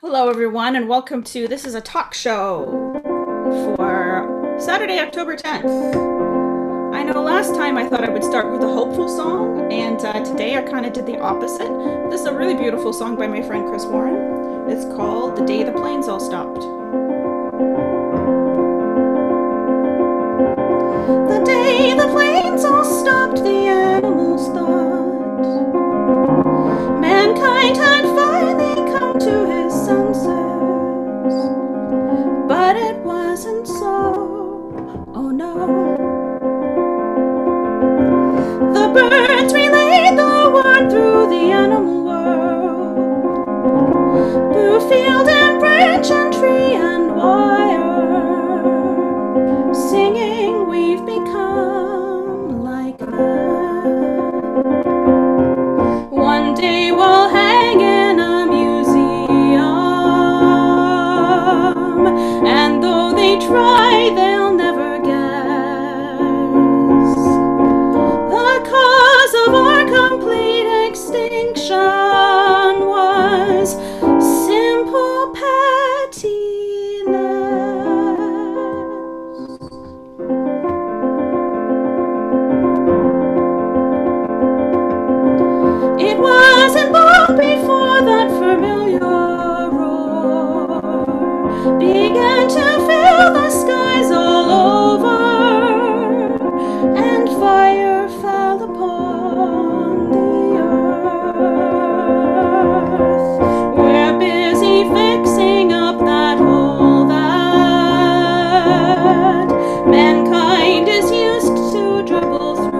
Hello, everyone, and welcome to This is a Talk Show for Saturday, October 10th. I know last time I thought I would start with a hopeful song, and today I kind of did the opposite. This is a really beautiful song by my friend Chris Warren. It's called The Day the Planes All Stopped. The day the planes all stopped, the animals thought mankind had finally come to his senses, but it wasn't so. Oh no. The birds relayed the word through the animal world, through field and branch and tree and wire, singing we've become like that. One day we'll hang in a museum, and though they try, they'll never guess the cause of our complete extinction was simple pettiness. It wasn't long before that familiar roar began to fill the skies all over, and fire fell upon the earth. We're busy fixing up that hole that mankind is used to dribble through.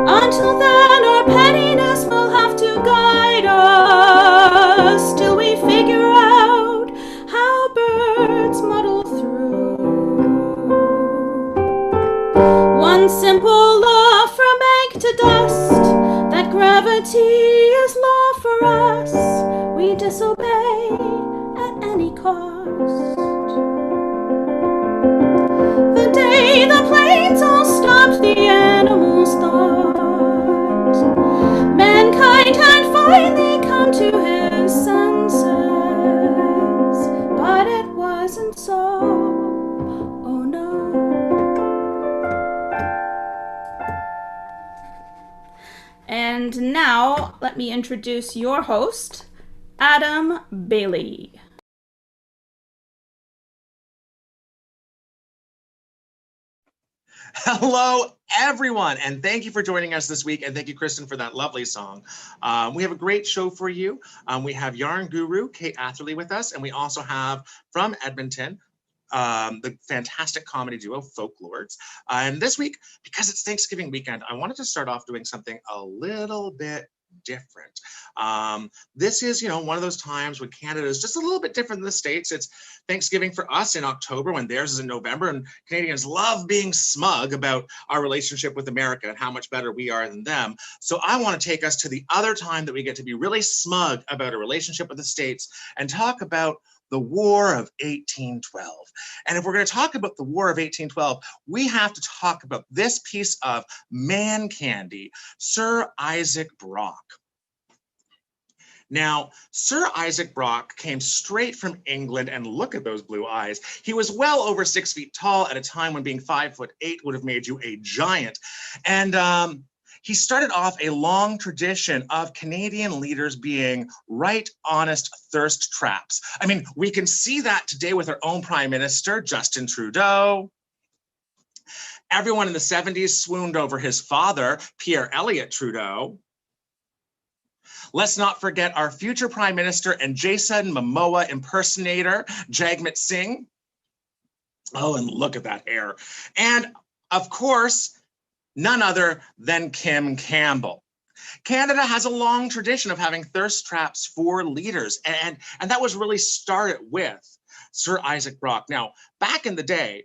Until then, our pettiness will have to guide us till we figure out how birds muddle through. One simple law from egg to dust, that gravity is law for us. We disobey at any cost. The day the planes all stopped, the animals thought mankind had finally come to his senses, but it wasn't so. Oh no. And now let me introduce your host, Adam Bailey. Hello, everyone, and thank you for joining us this week, and thank you, Kristin, for that lovely song. We have a great show for you. We have yarn guru Kate Atherley with us, and we also have from Edmonton the fantastic comedy duo Folk Lordz. And this week, because it's Thanksgiving weekend, I wanted to start off doing something a little bit different. This is, one of those times when Canada is just a little bit different than the States. It's Thanksgiving for us in October when theirs is in November, and Canadians love being smug about our relationship with America and how much better we are than them. So I want to take us to the other time that we get to be really smug about a relationship with the States and talk about the War of 1812. And if we're going to talk about the War of 1812, we have to talk about this piece of man candy, Sir Isaac Brock. Now, Sir Isaac Brock came straight from England, and look at those blue eyes. He was well over 6 feet tall at a time when being 5'8" would have made you a giant. And he started off a long tradition of Canadian leaders being right, honest thirst traps. I mean, we can see that today with our own Prime Minister, Justin Trudeau. Everyone in the 70s swooned over his father, Pierre Elliott Trudeau. Let's not forget our future Prime Minister and Jason Momoa impersonator, Jagmeet Singh. Oh, and look at that hair. And of course, none other than Kim Campbell. Canada has a long tradition of having thirst traps for leaders, and that was really started with Sir Isaac Brock. Now, back in the day,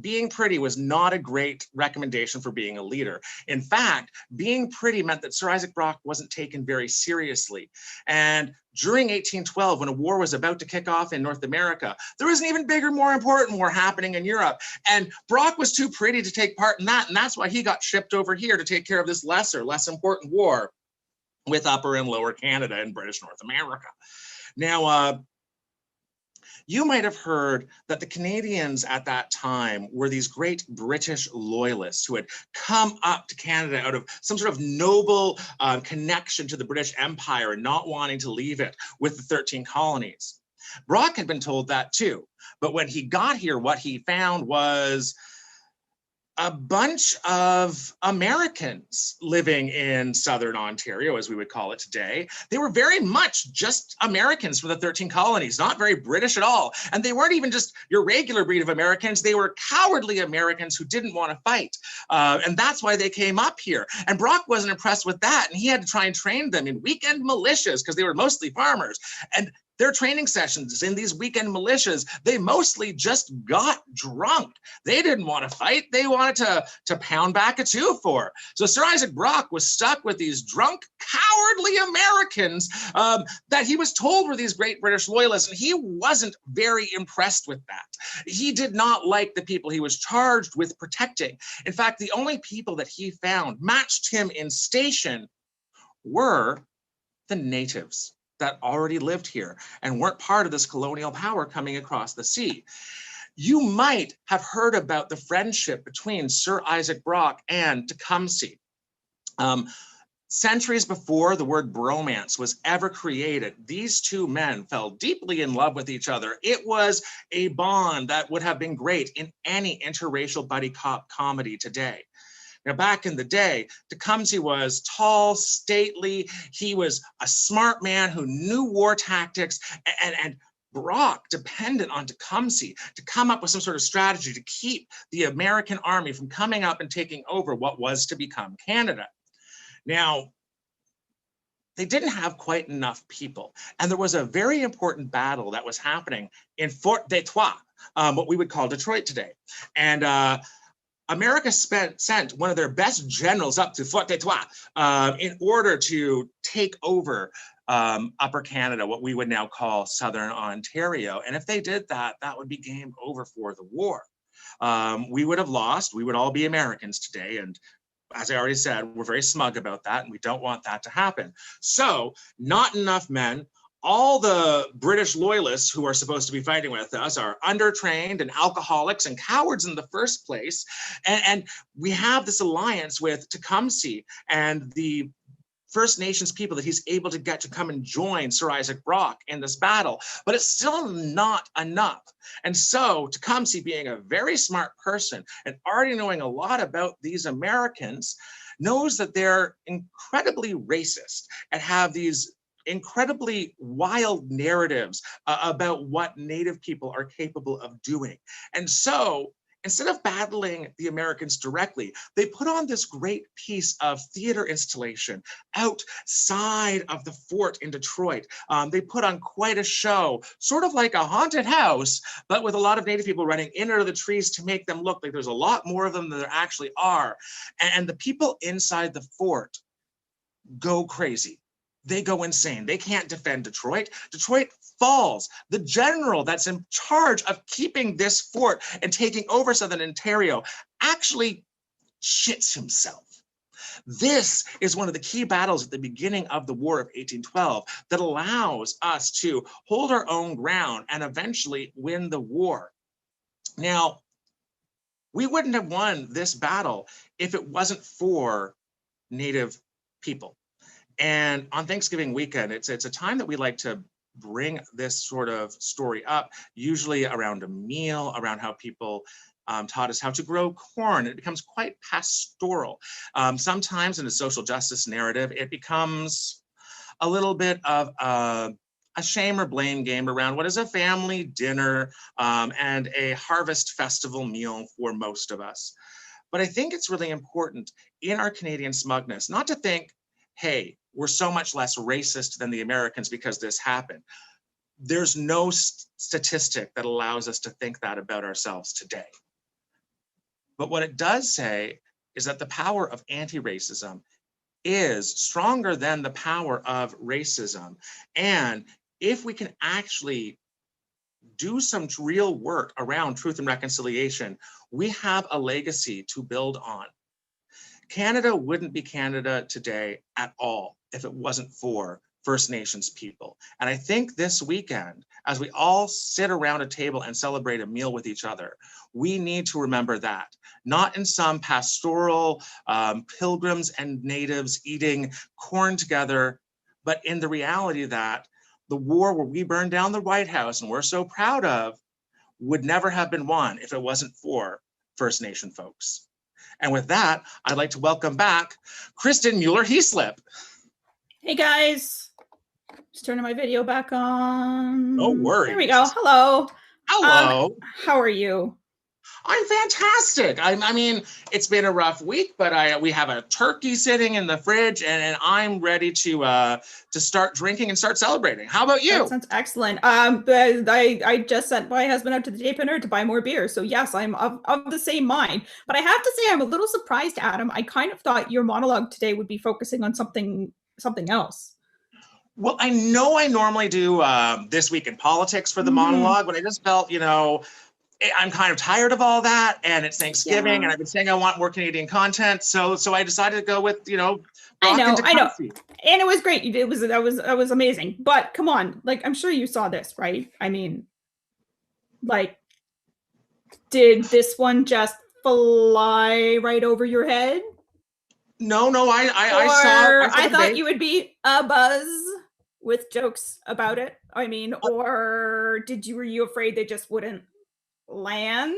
being pretty was not a great recommendation for being a leader. In fact, being pretty meant that Sir Isaac Brock wasn't taken very seriously. And during 1812, when a war was about to kick off in North America, there was an even bigger, more important war happening in Europe. And Brock was too pretty to take part in that. And that's why he got shipped over here to take care of this lesser, less important war. with Upper and Lower Canada and British North America. Now, you might have heard that the Canadians at that time were these great British loyalists who had come up to Canada out of some sort of noble connection to the British Empire and not wanting to leave it with the 13 colonies. Brock had been told that too, but when he got here, what he found was a bunch of Americans living in Southern Ontario, as we would call it today. They were very much just Americans from the 13 colonies, not very British at all. And they weren't even just your regular breed of Americans. They were cowardly Americans who didn't want to fight. And that's why they came up here. And Brock wasn't impressed with that. And he had to try and train them in weekend militias because they were mostly farmers. And their training sessions in these weekend militias, they mostly just got drunk. They didn't want to fight. They wanted to pound back a 2-4. So Sir Isaac Brock was stuck with these drunk, cowardly Americans that he was told were these great British loyalists, and he wasn't very impressed with that. He did not like the people he was charged with protecting. In fact, the only people that he found matched him in station were the natives that already lived here and weren't part of this colonial power coming across the sea. You might have heard about the friendship between Sir Isaac Brock and Tecumseh. Centuries before the word bromance was ever created, these two men fell deeply in love with each other. It was a bond that would have been great in any interracial buddy cop comedy today. Now, back in the day, Tecumseh was tall, stately. He was a smart man who knew war tactics, and Brock depended on Tecumseh to come up with some sort of strategy to keep the American army from coming up and taking over what was to become Canada. Now, they didn't have quite enough people, and there was a very important battle that was happening in Fort Detroit, what we would call Detroit today. And America sent one of their best generals up to Fort Detroit in order to take over Upper Canada, what we would now call Southern Ontario. And if they did that, that would be game over for the war. We would have lost. We would all be Americans today. And as I already said, we're very smug about that, and we don't want that to happen. So not enough men. All the British loyalists who are supposed to be fighting with us are undertrained and alcoholics and cowards in the first place. And we have this alliance with Tecumseh and the First Nations people that he's able to get to come and join Sir Isaac Brock in this battle, but it's still not enough. And so Tecumseh, being a very smart person and already knowing a lot about these Americans, knows that they're incredibly racist and have these incredibly wild narratives about what Native people are capable of doing. And so instead of battling the Americans directly, they put on this great piece of theater installation outside of the fort in Detroit. They put on quite a show, sort of like a haunted house, but with a lot of Native people running in and out of the trees to make them look like there's a lot more of them than there actually are. And the people inside the fort go crazy. They go insane. They can't defend Detroit. Detroit falls. The general that's in charge of keeping this fort and taking over Southern Ontario actually shits himself. This is one of the key battles at the beginning of the War of 1812 that allows us to hold our own ground and eventually win the war. Now, we wouldn't have won this battle if it wasn't for Native people. And on Thanksgiving weekend, it's a time that we like to bring this sort of story up, usually around a meal, around how people taught us how to grow corn. It becomes quite pastoral. Sometimes in a social justice narrative, it becomes a little bit of a shame or blame game around what is a family dinner and a harvest festival meal for most of us. But I think it's really important in our Canadian smugness not to think, hey, we're so much less racist than the Americans because this happened. There's no statistic that allows us to think that about ourselves today. But what it does say is that the power of anti-racism is stronger than the power of racism. And if we can actually do some real work around truth and reconciliation, we have a legacy to build on. Canada wouldn't be Canada today at all if it wasn't for First Nations people. And I think this weekend, as we all sit around a table and celebrate a meal with each other, we need to remember that, not in some pastoral pilgrims and natives eating corn together, but in the reality that the war where we burned down the White House and we're so proud of would never have been won if it wasn't for First Nation folks. And with that, I'd like to welcome back Kristin Mueller-Heaslip. Hey guys. Just turning my video back on. No worries. There we go. Hello. Hello. How are you? I'm fantastic. I mean, it's been a rough week, but we have a turkey sitting in the fridge, and I'm ready to start drinking and start celebrating. How about you? That sounds excellent. I just sent my husband out to the J-Pinner to buy more beer. So yes, I'm of the same mind. But I have to say, I'm a little surprised, Adam. I kind of thought your monologue today would be focusing on something else. Well, I know I normally do This Week in Politics for the monologue, but I just felt, I'm kind of tired of all that, and it's Thanksgiving, and I've been saying I want more Canadian content, so I decided to go with, I know, and it was great. That was amazing. But come on, like, I'm sure you saw this, right? I mean, like, did this one just fly right over your head? No, I saw. I thought you would be abuzz with jokes about it. I mean, or were you afraid they just wouldn't land?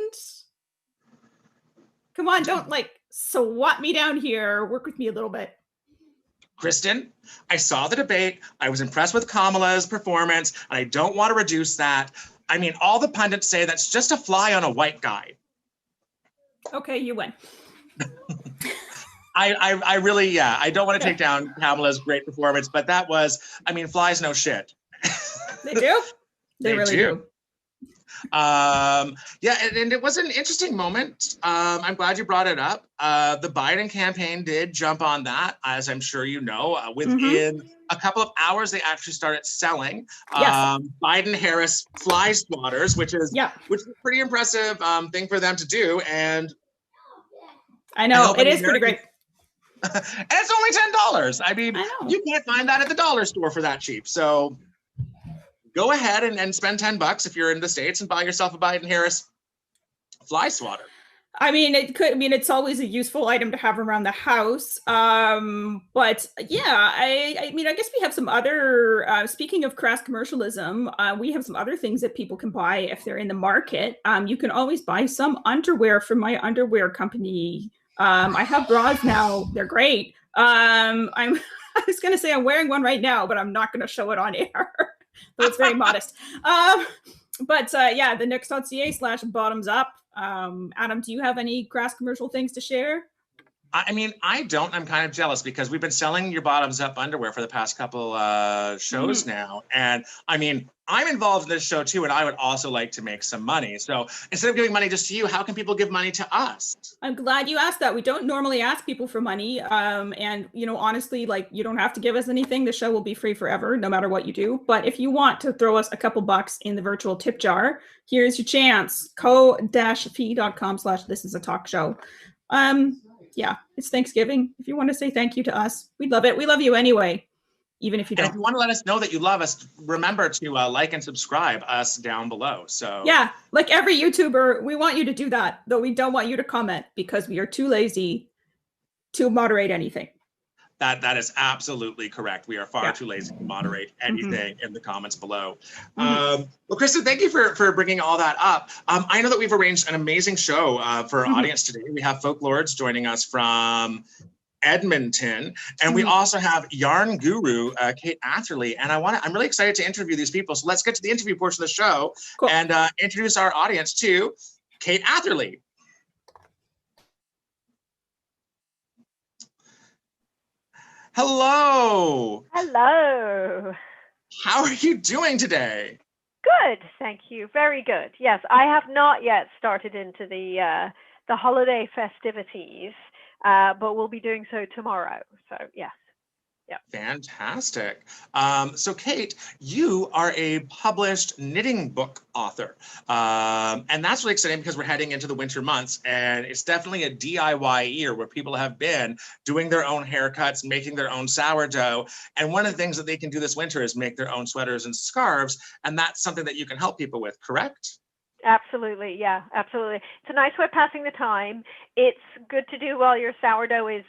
Come on, don't swat me down here. Work with me a little bit. Kristin, I saw the debate. I was impressed with Kamala's performance, and I don't want to reduce that. I mean, all the pundits say that's just a fly on a white guy. Okay, you win. I really, I don't want to take down Kamala's great performance, but that was, flies no shit. They do? They really do. And it was an interesting moment. I'm glad you brought it up. The Biden campaign did jump on that, as I'm sure you know. Within a couple of hours, they actually started selling Biden-Harris fly swatters, which is a pretty impressive thing for them to do. And I know, it is pretty great. And it's only $10. I mean, you can't find that at the dollar store for that cheap. So go ahead and spend $10 if you're in the States and buy yourself a Biden-Harris fly swatter. I mean, it's always a useful item to have around the house. But yeah, I guess we have some other, speaking of crass commercialism, we have some other things that people can buy if they're in the market. You can always buy some underwear from my underwear company. I have bras now. They're great. I was going to say I'm wearing one right now, but I'm not going to show it on air. But it's very modest. But the thenooks.ca/bottomsup. Adam, do you have any crass commercial things to share? I mean, I don't. I'm kind of jealous because we've been selling your bottoms up underwear for the past couple shows now. And I mean, I'm involved in this show too, and I would also like to make some money. So instead of giving money just to you, how can people give money to us? I'm glad you asked that. We don't normally ask people for money. And honestly, you don't have to give us anything. The show will be free forever, no matter what you do. But if you want to throw us a couple bucks in the virtual tip jar, here's your chance. ko-fi.com/thisIsATalkShow. Yeah, it's Thanksgiving. If you want to say thank you to us, we'd love it. We love you anyway, even if you don't. And if you want to let us know that you love us, remember to like and subscribe us down below. So yeah, like every YouTuber, we want you to do that, though we don't want you to comment because we are too lazy to moderate anything. That is absolutely correct. We are far too lazy to moderate anything in the comments below. Well, Kristin, thank you for bringing all that up. I know that we've arranged an amazing show for our audience today. We have Folk Lordz joining us from Edmonton, and we also have yarn guru Kate Atherley. And I'm really excited to interview these people. So let's get to the interview portion of the show and introduce our audience to Kate Atherley. Hello. Hello. How are you doing today? Good, thank you. Very good. Yes, I have not yet started into the holiday festivities, but we'll be doing so tomorrow. So yes. Yeah. Fantastic. So Kate, you are a published knitting book author. And that's really exciting because we're heading into the winter months, and it's definitely a DIY year where people have been doing their own haircuts, making their own sourdough. And one of the things that they can do this winter is make their own sweaters and scarves. And that's something that you can help people with, correct? Absolutely. Yeah, absolutely. It's a nice way of passing the time. It's good to do while your sourdough is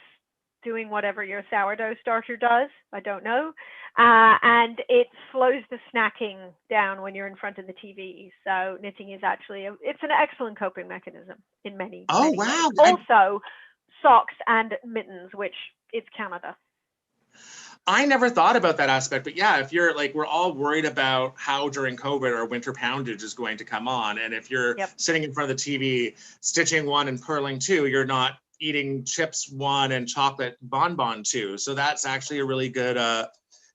doing whatever your sourdough starter does. I don't know. And it slows the snacking down when you're in front of the TV. So knitting is actually, it's an excellent coping mechanism in many, Oh, many wow. ways. Also, socks and mittens, which is Canada. I never thought about that aspect, but yeah, if you're like, we're all worried about how during COVID our winter poundage is going to come on. And if you're sitting in front of the TV, stitching one and purling two, you're not eating chips one and chocolate bonbon two. So that's actually a really good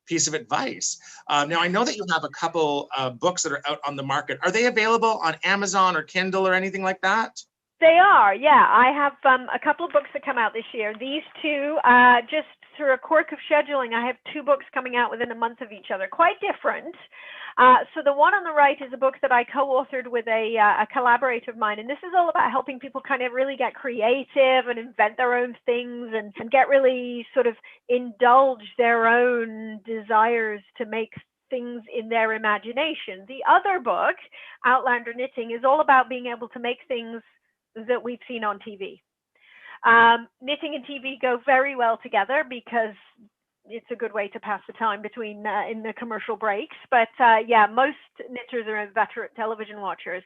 piece of advice. Now, I know that you have a couple books that are out on the market. Are they available on Amazon or Kindle or anything like that? They are, yeah. I have a couple of books that come out this year. These two, just through a quirk of scheduling, I have two books coming out within a month of each other, quite different. So the one on the right is a book that I co-authored with a collaborator of mine, and this is all about helping people kind of really get creative and invent their own things and get really sort of indulge their own desires to make things in their imagination. The other book, Outlander Knitting, is all about being able to make things that we've seen on TV. Knitting and TV go very well together because it's a good way to pass the time between in the commercial breaks. But yeah, most knitters are veteran television watchers,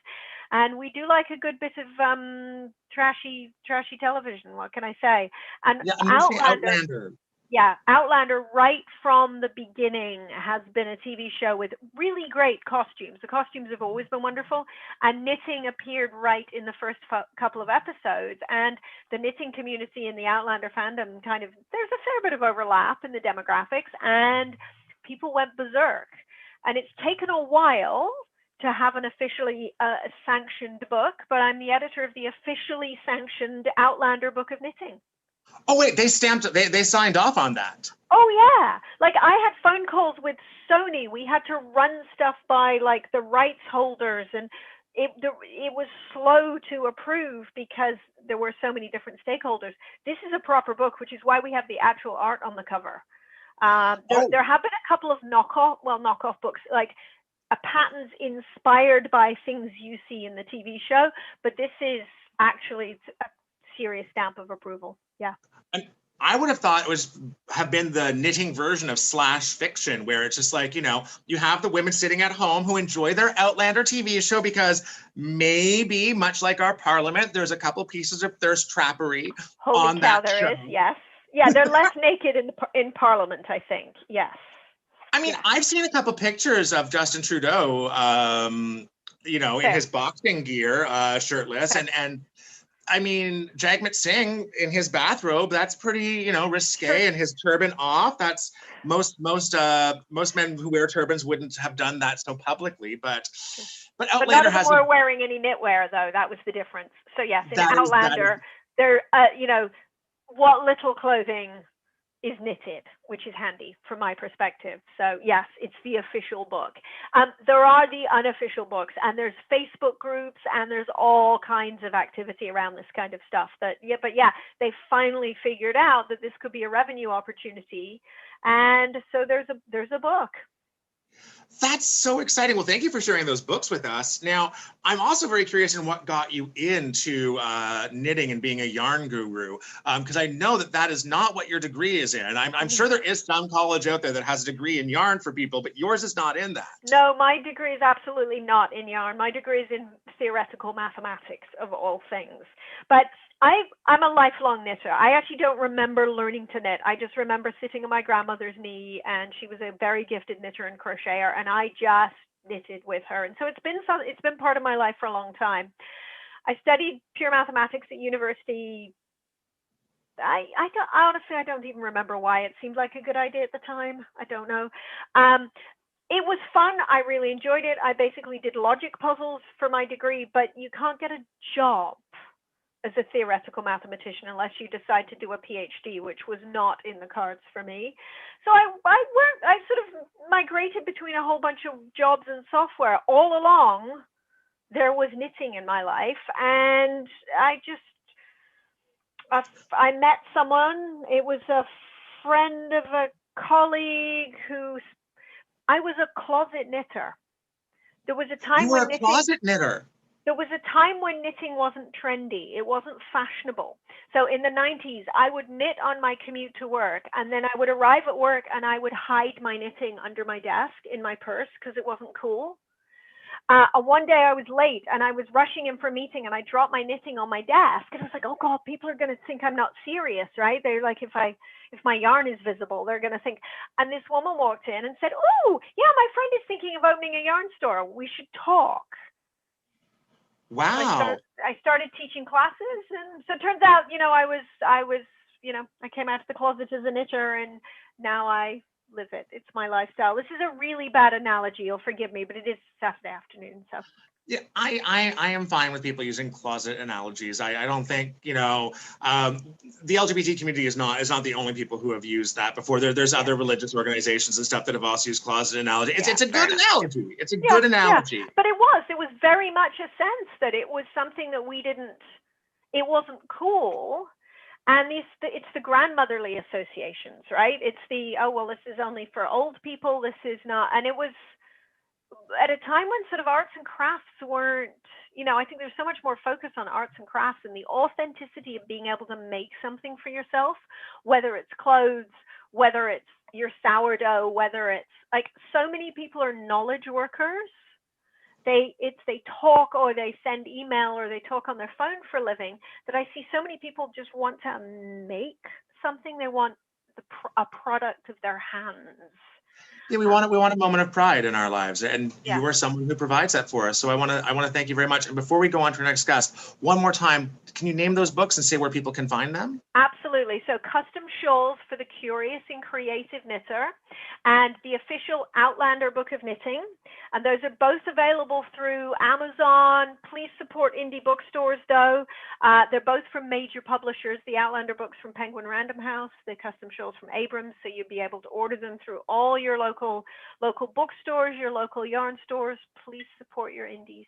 and we do like a good bit of trashy television. What can I say? And yeah, Outlander. Yeah, Outlander right from the beginning has been a TV show with really great costumes. The costumes have always been wonderful, and knitting appeared right in the first couple of episodes. And the knitting community and the Outlander fandom there's a fair bit of overlap in the demographics, and people went berserk. And it's taken a while to have an officially sanctioned book, but I'm the editor of the officially sanctioned Outlander Book of Knitting. Oh wait, they signed off on that. Oh yeah, like I had phone calls with Sony. We had to run stuff by like the rights holders, and it was slow to approve because there were so many different stakeholders. This is a proper book, which is why we have the actual art on the cover. There have been a couple of knockoff books, like patterns inspired by things you see in the TV show, but this is actually a serious stamp of approval. Yeah. And I would have thought it have been the knitting version of slash fiction, where it's just like, you have the women sitting at home who enjoy their Outlander TV show because maybe, much like our parliament, there's a couple pieces of thirst trappery on that show. There is, yes. Yeah, they're less naked in parliament, I think. Yes. I mean, I've seen a couple pictures of Justin Trudeau, in his boxing gear, shirtless, and I mean, Jagmeet Singh in his bathrobe, that's pretty, risque, and his turban off. That's most men who wear turbans wouldn't have done that so publicly, but Outlander has. But none of them were wearing any knitwear, though. That was the difference. So yes, in Outlander, there, what little clothing is knitted, which is handy from my perspective. So yes, it's the official book. There are the unofficial books, and there's Facebook groups, and there's all kinds of activity around this kind of stuff. But they finally figured out that this could be a revenue opportunity, and so there's a book. That's so exciting. Well, thank you for sharing those books with us. Now, I'm also very curious in what got you into knitting and being a yarn guru, because I know that is not what your degree is in. I'm sure there is some college out there that has a degree in yarn for people, but yours is not in that. No, my degree is absolutely not in yarn. My degree is in theoretical mathematics, of all things. But I'm a lifelong knitter. I actually don't remember learning to knit. I just remember sitting on my grandmother's knee, and she was a very gifted knitter and crocheter, and I just knitted with her. And so it's been part of my life for a long time. I studied pure mathematics at university. I don't even remember why. It seemed like a good idea at the time. I don't know. It was fun. I really enjoyed it. I basically did logic puzzles for my degree, but you can't get a job as a theoretical mathematician unless you decide to do a PhD, which was not in the cards for me. So I sort of migrated between a whole bunch of jobs and software. All along, there was knitting in my life, and I met someone. It was a friend of a colleague I was a closet knitter. There was a time You were a closet knitter. There was a time when knitting wasn't trendy. It wasn't fashionable. So in the 90s, I would knit on my commute to work, and then I would arrive at work and I would hide my knitting under my desk in my purse because it wasn't cool. One day I was late and I was rushing in for a meeting, and I dropped my knitting on my desk, and I was like, oh God, people are going to think I'm not serious, right? They're like, if my yarn is visible, they're going to think. And this woman walked in and said, oh yeah, my friend is thinking of opening a yarn store. We should talk. Wow. I started teaching classes, and so it turns out, I came out of the closet as a knitter, and now I live it. It's my lifestyle. This is a really bad analogy. You'll forgive me, but it is Saturday afternoon, so. Yeah, I am fine with people using closet analogies. I don't think, the LGBT community is not the only people who have used that before. There's other religious organizations and stuff that have also used closet analogy. It's a good analogy. It's a good analogy. Yeah. But it was very much a sense that it was something that it wasn't cool. And it's the grandmotherly associations, right? It's this is only for old people. This is not, and it was at a time when sort of arts and crafts weren't, I think there's so much more focus on arts and crafts and the authenticity of being able to make something for yourself, whether it's clothes, whether it's your sourdough, whether it's like, so many people are knowledge workers. They talk, or they send email, or they talk on their phone for a living, that I see so many people just want to make something. They want a product of their hands. Yeah, we want a moment of pride in our lives, and you are someone who provides that for us. So I want to thank you very much. And before we go on to our next guest, one more time, can you name those books and say where people can find them? Absolutely. So Custom Shawls for the Curious and Creative Knitter, and the official Outlander Book of Knitting. And those are both available through Amazon. Please support indie bookstores, though. They're both from major publishers. The Outlander books from Penguin Random House, the Custom Shawls from Abrams. So you'll be able to order them through all your local bookstores, your local yarn stores. Please support your indies.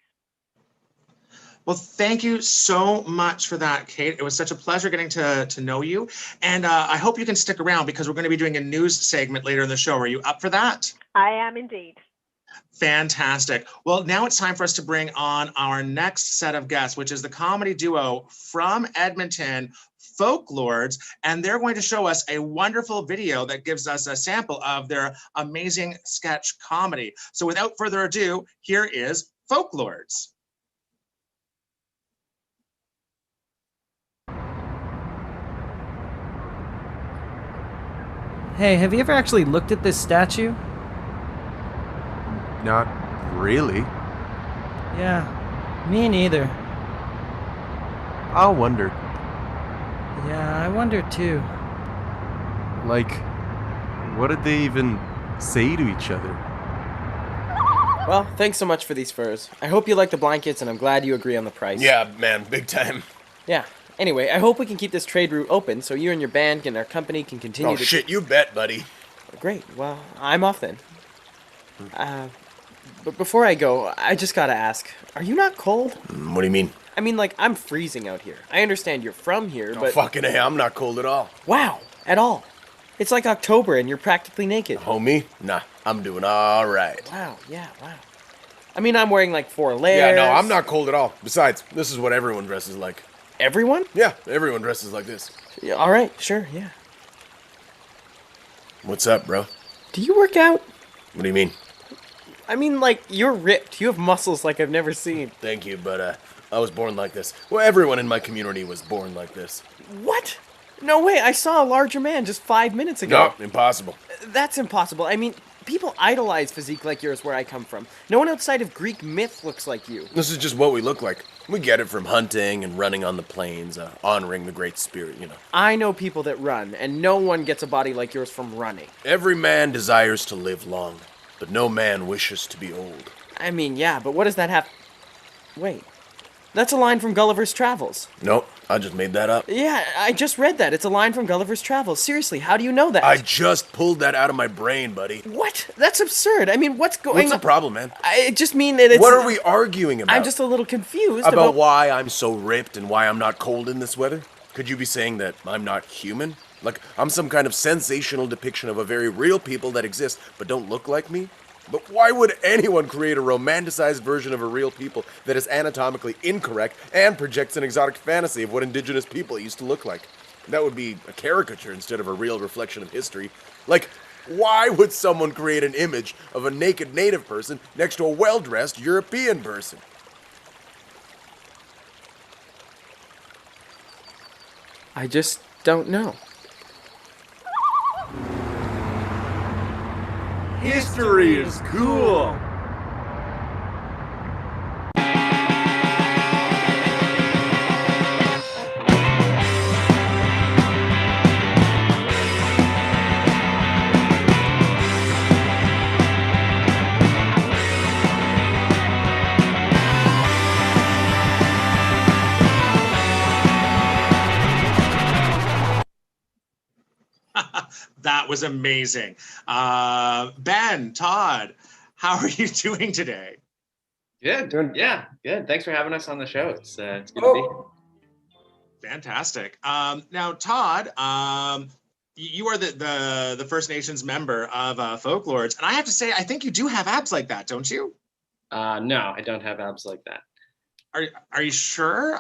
Well, thank you so much for that, Kate. It was such a pleasure getting to know you. And I hope you can stick around, because we're going to be doing a news segment later in the show. Are you up for that? I am indeed. Fantastic. Well, now it's time for us to bring on our next set of guests, which is the comedy duo from Edmonton, Folk Lordz, and they're going to show us a wonderful video that gives us a sample of their amazing sketch comedy. So without further ado, here is Folk Lordz. Hey, have you ever actually looked at this statue? Not really. Yeah, me neither. I'll wonder. Yeah, I wonder too. Like, what did they even say to each other? Well, thanks so much for these furs. I hope you like the blankets, and I'm glad you agree on the price. Yeah, man, big time. Yeah. Anyway, I hope we can keep this trade route open so you and your band and our company can continue to... Oh, shit, you bet, buddy. Great. Well, I'm off then. But before I go, I just gotta ask, are you not cold? What do you mean? I mean, like, I'm freezing out here. I understand you're from here, but... Oh, fucking A, I'm not cold at all. Wow, at all. It's like October and you're practically naked. Homie? Nah, I'm doing all right. Wow, yeah, wow. I mean, I'm wearing like 4 layers. Yeah, no, I'm not cold at all. Besides, this is what everyone dresses like. Everyone? Yeah, everyone dresses like this. Yeah, all right, sure, yeah. What's up, bro? Do you work out? What do you mean? I mean, like, you're ripped. You have muscles like I've never seen. Thank you, but I was born like this. Well, everyone in my community was born like this. What? No way, I saw a larger man just 5 minutes ago. No, impossible. That's impossible. I mean, people idolize physique like yours where I come from. No one outside of Greek myth looks like you. This is just what we look like. We get it from hunting and running on the plains, honoring the Great Spirit, you know. I know people that run, and no one gets a body like yours from running. Every man desires to live long, but no man wishes to be old. I mean, yeah, but what does that have... Wait. That's a line from Gulliver's Travels. Nope, I just made that up. Yeah, I just read that. It's a line from Gulliver's Travels. Seriously, how do you know that? I just pulled that out of my brain, buddy. What? That's absurd. I mean, what's going on? What's the problem, man? I just mean that it's... What are we arguing about? I'm just a little confused about why I'm so ripped and why I'm not cold in this weather? Could you be saying that I'm not human? Like, I'm some kind of sensational depiction of a very real people that exist but don't look like me? But why would anyone create a romanticized version of a real people that is anatomically incorrect and projects an exotic fantasy of what indigenous people used to look like? That would be a caricature instead of a real reflection of history. Like, why would someone create an image of a naked native person next to a well-dressed European person? I just don't know. History is cool. That was amazing. Ben, Todd, how are you doing today? Good. Yeah, good. Thanks for having us on the show. It's good to be here. Fantastic. Now, Todd, you are the First Nations member of Folk Lordz, and I have to say, I think you do have abs like that, don't you? No, I don't have abs like that. Are you sure?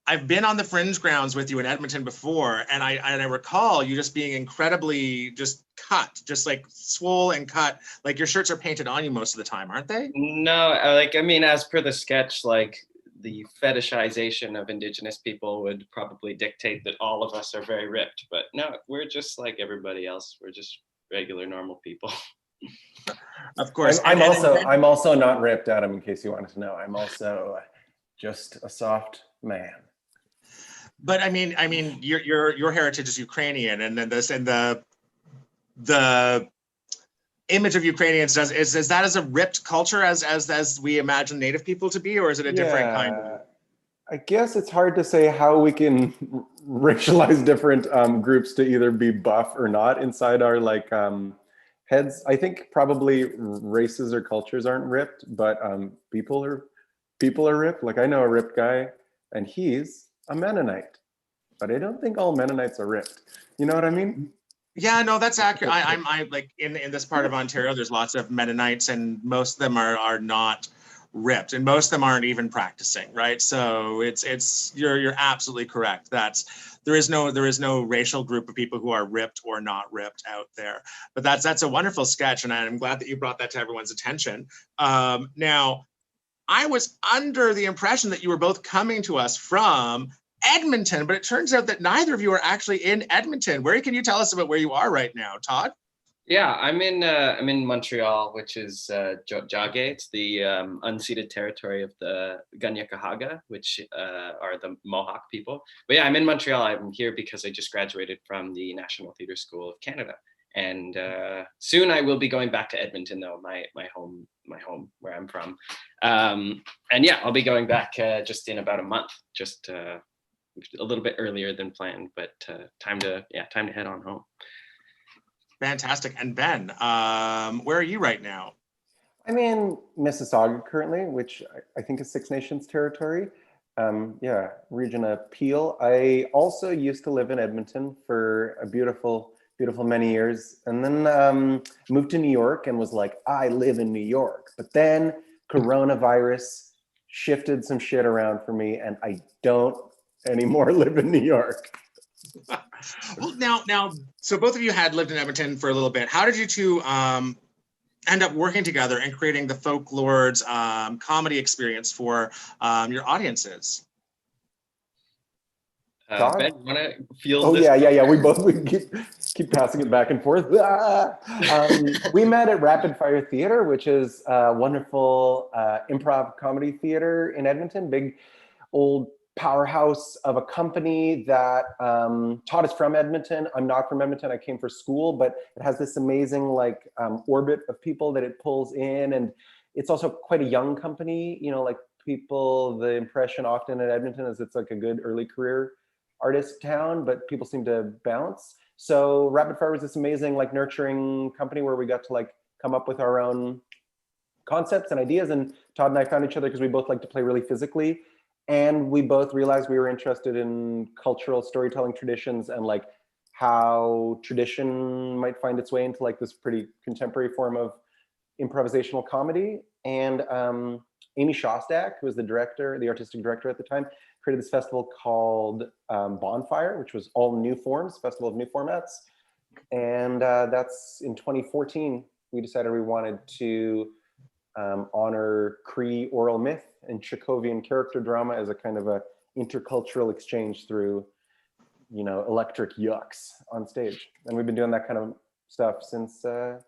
I've been on the fringe grounds with you in Edmonton before, and I recall you just being incredibly just cut, just like swole and cut. Like your shirts are painted on you most of the time, aren't they? No, as per the sketch, like the fetishization of Indigenous people would probably dictate that all of us are very ripped. But no, we're just like everybody else. We're just regular, normal people. Of course. I'm also not ripped, Adam, in case you wanted to know. I'm also just a soft man. But I mean, your heritage is Ukrainian, and then the image of Ukrainians is that as a ripped culture as we imagine Native people to be, or is it a different kind of? I guess it's hard to say how we can racialize different groups to either be buff or not inside our heads. I think probably races or cultures aren't ripped, but people are ripped. Like I know a ripped guy, and he's a Mennonite, but I don't think all Mennonites are ripped. You know what I mean? Yeah, no, that's accurate. I like in this part of Ontario, there's lots of Mennonites, and most of them are not ripped, and most of them aren't even practicing, right? So you're absolutely correct. There is no racial group of people who are ripped or not ripped out there. But that's a wonderful sketch, and I'm glad that you brought that to everyone's attention. Now, I was under the impression that you were both coming to us from Edmonton, but it turns out that neither of you are actually in Edmonton. Where can you tell us about where you are right now, Todd? Yeah, I'm in Montreal, which is Jogge. It's the unceded territory of the Kanien'kehá:ka, which are the Mohawk people. But yeah, I'm in Montreal. I'm here because I just graduated from the National Theatre School of Canada. And soon I will be going back to Edmonton, though, my home where I'm from. And yeah, I'll be going back just in about a month, just a little bit earlier than planned, but time to head on home. Fantastic. And Ben, where are you right now? I'm in Mississauga currently, which I think is Six Nations territory. Region of Peel. I also used to live in Edmonton for a beautiful many years, and then moved to New York and was like, I live in New York. But then coronavirus shifted some shit around for me, and I don't anymore live in New York. Well, now, so both of you had lived in Edmonton for a little bit. How did you two end up working together and creating the Folk Lordz comedy experience for your audiences? Ben, you want to field this? Yeah. We keep passing it back and forth. We met at Rapid Fire Theater, which is a wonderful improv comedy theater in Edmonton. Big old powerhouse of a company that Todd is from Edmonton. I'm not from Edmonton. I came for school, but it has this amazing orbit of people that it pulls in, and it's also quite a young company. people the impression often at Edmonton is it's like a good early career artist town, but people seem to bounce. So Rapid Fire was this amazing like nurturing company where we got to like come up with our own concepts and ideas. And Todd and I found each other because we both like to play really physically. And we both realized we were interested in cultural storytelling traditions and like how tradition might find its way into like this pretty contemporary form of improvisational comedy. And Amy Shostak, who was the director, the artistic director at the time, created this festival called Bonfire, which was all new forms, festival of new formats. And that's in 2014, we decided we wanted to honor Cree oral myth and Chekhovian character drama as a kind of a intercultural exchange through, you know, electric yucks on stage. And we've been doing that kind of stuff since then.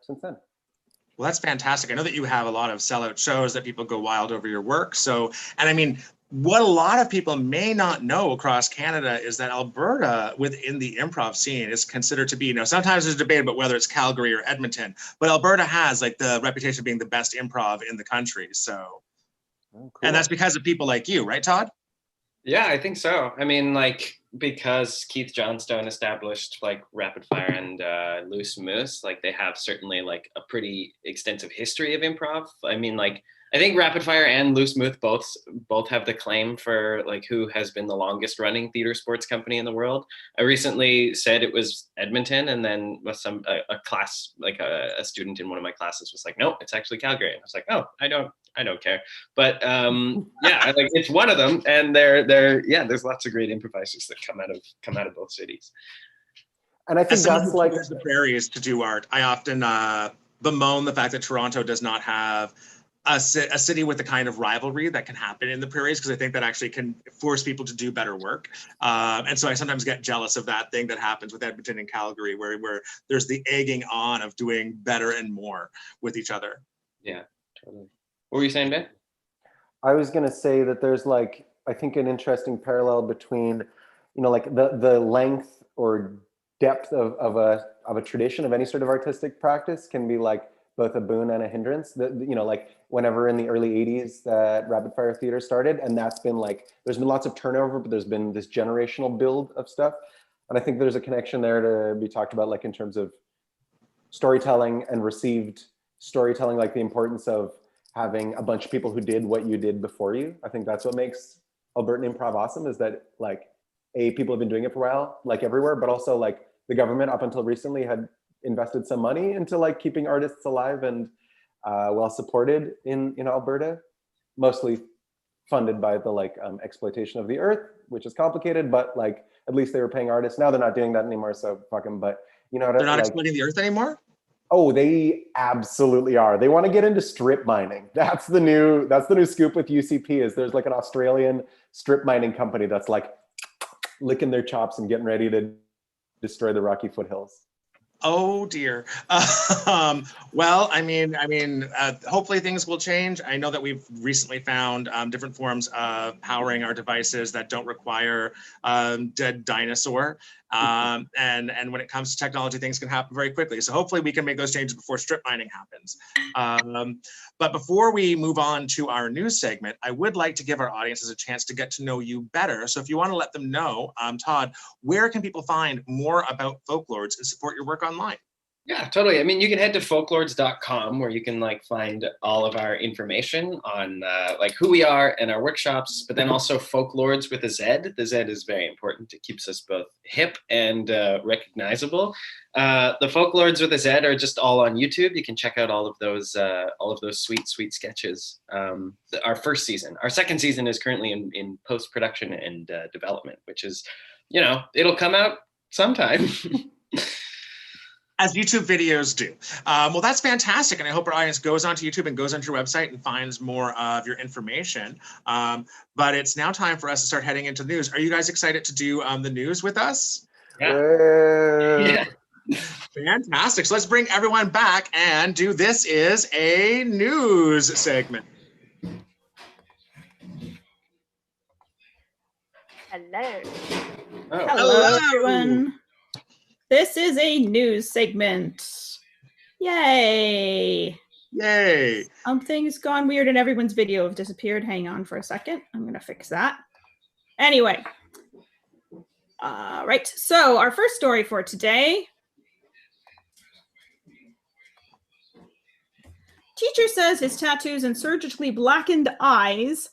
Well, that's fantastic. I know that you have a lot of sellout shows that people go wild over your work. So, and I mean, what a lot of people may not know across Canada is that Alberta within the improv scene is considered to be, you know, sometimes there's debate about whether it's Calgary or Edmonton, but Alberta has like the reputation of being the best improv in the country. So, cool. And that's because of people like you, right, Todd? Yeah, I think so. I mean, like, because Keith Johnstone established like Rapid Fire and Loose Moose, like they have certainly like a pretty extensive history of improv. I mean, like, I think Rapid Fire and Loose Moose both have the claim for like who has been the longest running theater sports company in the world. I recently said it was Edmonton, and then with a class, like a student in one of my classes was like, "Nope, it's actually Calgary." And I was like, "Oh, I don't care." But yeah, like it's one of them, and there's lots of great improvisers that come out of both cities. And I think that's like the prairies to do art. I often bemoan the fact that Toronto does not have a city with the kind of rivalry that can happen in the prairies, because I think that actually can force people to do better work. And so I sometimes get jealous of that thing that happens with Edmonton and Calgary, where there's the egging on of doing better and more with each other. Yeah, totally. What were you saying, Ben? I was going to say that there's like, I think an interesting parallel between, you know, like the length or depth of a tradition of any sort of artistic practice can be like both a boon and a hindrance. You know, like whenever in the early 80s that Rapid Fire Theater started, and that's been like, there's been lots of turnover, but there's been this generational build of stuff. And I think there's a connection there to be talked about, like in terms of storytelling and received storytelling, like the importance of having a bunch of people who did what you did before you. I think that's what makes Albertan improv awesome, is that like, people have been doing it for a while, like everywhere, but also like the government up until recently had invested some money into like keeping artists alive and well supported in Alberta, mostly funded by the like exploitation of the earth, which is complicated, but like at least they were paying artists. Now they're not doing that anymore, so fuck them. But you know, they're not exploiting the earth anymore. Oh, they absolutely are. They want to get into strip mining. That's the new scoop with UCP. Is there's like an Australian strip mining company that's like licking their chops and getting ready to destroy the Rocky foothills. Oh dear. Well, I mean, hopefully things will change. I know that we've recently found different forms of powering our devices that don't require dead dinosaur. And when it comes to technology, things can happen very quickly. So hopefully we can make those changes before strip mining happens. But before we move on to our news segment, I would like to give our audiences a chance to get to know you better. So if you want to let them know, Todd, where can people find more about Folk Lordz and support your work online? Yeah, totally. I mean, you can head to folklordz.com where you can like find all of our information on like who we are and our workshops, but then also Folk Lordz with a Z. The Z is very important. It keeps us both hip and recognizable. The Folk Lordz with a Z are just all on YouTube. You can check out all of those sweet sketches. Our first season. Our second season is currently in post-production and development, which is, you know, it'll come out sometime. As YouTube videos do. Well, that's fantastic. And I hope our audience goes onto YouTube and goes onto your website and finds more of your information. But it's now time for us to start heading into the news. Are you guys excited to do the news with us? Yeah. Fantastic. So let's bring everyone back and do This Is a News segment. Hello. Oh. Hello, everyone. This is a news segment. Yay! Yay. Something's gone weird and everyone's video have disappeared. Hang on for a second. I'm going to fix that. Anyway. Right. So our first story for today. Teacher says his tattoos and surgically blackened eyes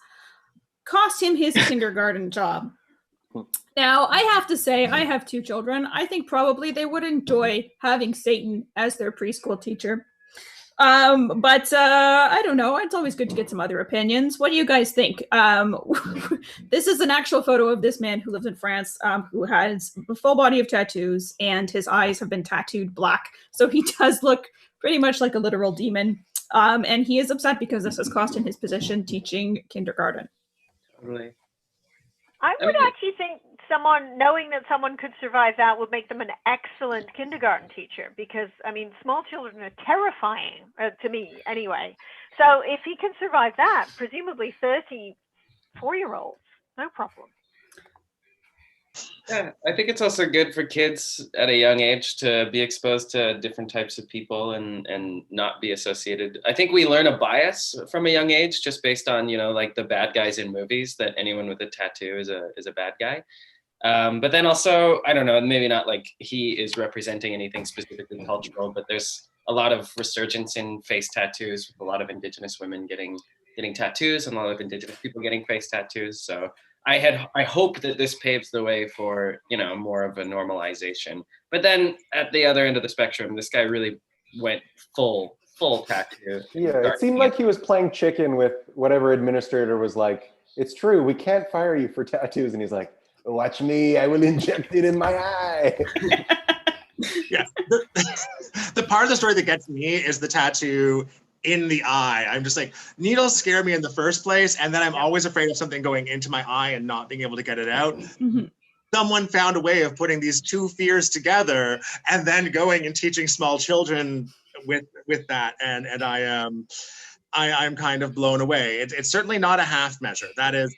cost him his kindergarten job. Now, I have to say, I have 2 children. I think probably they would enjoy having Satan as their preschool teacher. But I don't know. It's always good to get some other opinions. What do you guys think? This is an actual photo of this man who lives in France, who has a full body of tattoos, and his eyes have been tattooed black. So he does look pretty much like a literal demon. And he is upset because this has cost him his position teaching kindergarten. Totally. I would actually think knowing that someone could survive that would make them an excellent kindergarten teacher, because, I mean, small children are terrifying to me anyway. So if he can survive that, presumably 34-year-olds, no problem. Yeah, I think it's also good for kids at a young age to be exposed to different types of people and not be associated. I think we learn a bias from a young age just based on, like the bad guys in movies, that anyone with a tattoo is a bad guy. But then also, I don't know, maybe not like he is representing anything specifically cultural, but there's a lot of resurgence in face tattoos with a lot of Indigenous women getting tattoos and a lot of Indigenous people getting face tattoos. So I hope that this paves the way for, more of a normalization. But then at the other end of the spectrum, this guy really went full tattoo. Yeah, it seemed like he was playing chicken with whatever administrator was like, it's true, we can't fire you for tattoos. And he's like, watch me, I will inject it in my eye. Yeah. The part of the story that gets me is the tattoo in the eye. I'm just like, needles scare me in the first place, and then I'm always afraid of something going into my eye and not being able to get it out. Mm-hmm. Someone found a way of putting these 2 fears together and then going and teaching small children with that, and I'm kind of blown away. It's certainly not a half measure. That is.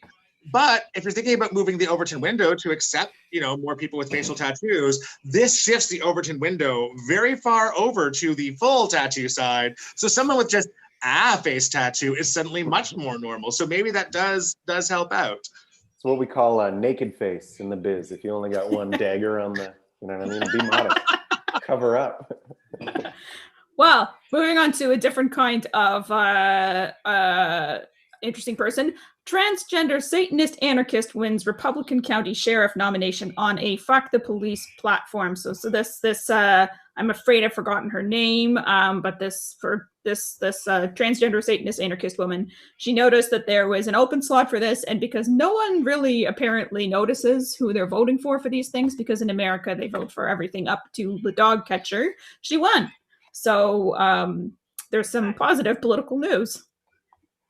But if you're thinking about moving the Overton window to accept, more people with facial tattoos, this shifts the Overton window very far over to the full tattoo side. So someone with just a face tattoo is suddenly much more normal. So maybe that does help out. It's what we call a naked face in the biz. If you only got one dagger on the, you know what I mean? Be modest. Cover up. Well, moving on to a different kind of interesting person. Transgender Satanist anarchist wins Republican County Sheriff nomination on a Fuck the Police platform. So this I'm afraid I've forgotten her name, but this transgender Satanist anarchist woman, she noticed that there was an open slot for this, and because no one really apparently notices who they're voting for these things, because in America they vote for everything up to the dog catcher, she won. So there's some positive political news.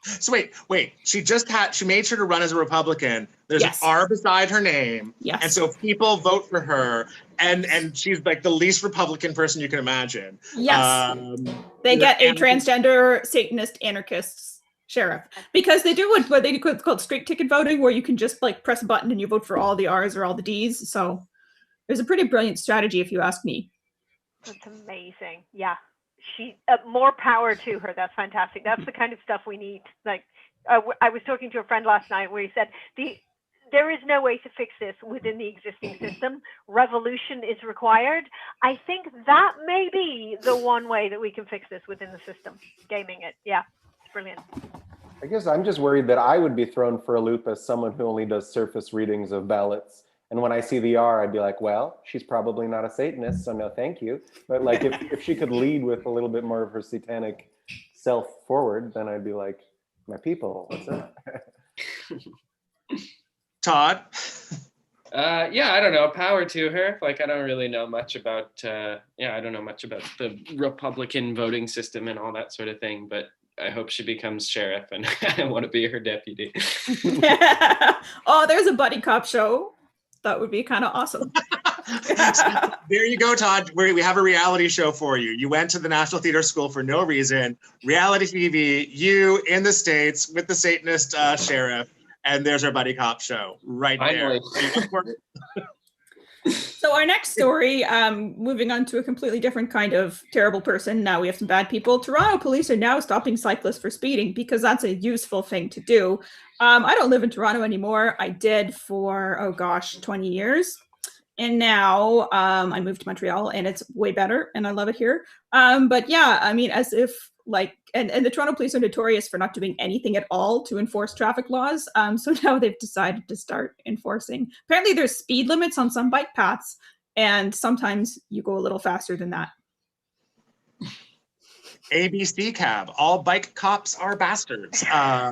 So wait, she made sure to run as a Republican. There's an R beside her name. Yes. And so people vote for her, and she's like the least Republican person you can imagine. Yes. They get a transgender Satanist anarchist sheriff, because they do what they do called straight ticket voting, where you can just like press a button and you vote for all the R's or all the D's. So there's a pretty brilliant strategy, if you ask me. That's amazing. Yeah. She more power to her. That's fantastic. That's the kind of stuff we need. Like I was talking to a friend last night where he said there is no way to fix this within the existing system. Revolution is required. I think that may be the one way that we can fix this within the system. Gaming it. Yeah, it's brilliant. I guess I'm just worried that I would be thrown for a loop as someone who only does surface readings of ballots. And when I see the R, I'd be like, well, she's probably not a Satanist, so no thank you. But like if she could lead with a little bit more of her satanic self forward, then I'd be like, my people, what's up? Todd? Yeah, I don't know. Power to her. Like, I don't really know much about, I don't know much about the Republican voting system and all that sort of thing, but I hope she becomes sheriff and I want to be her deputy. Oh, there's a buddy cop show. That would be kind of awesome. There you go, Todd. We have a reality show for you. You went to the National Theater School for no reason. Reality TV, you in the States with the Satanist sheriff, and there's our buddy cop show right there. So our next story, moving on to a completely different kind of terrible person. Now we have some bad people. Toronto police are now stopping cyclists for speeding because that's a useful thing to do. I don't live in Toronto anymore. I did for, 20 years. And now I moved to Montreal and it's way better and I love it here. But yeah, I mean, as if and the Toronto police are notorious for not doing anything at all to enforce traffic laws. So now they've decided to start enforcing. Apparently there's speed limits on some bike paths and sometimes you go a little faster than that. ABC cab, all bike cops are bastards. I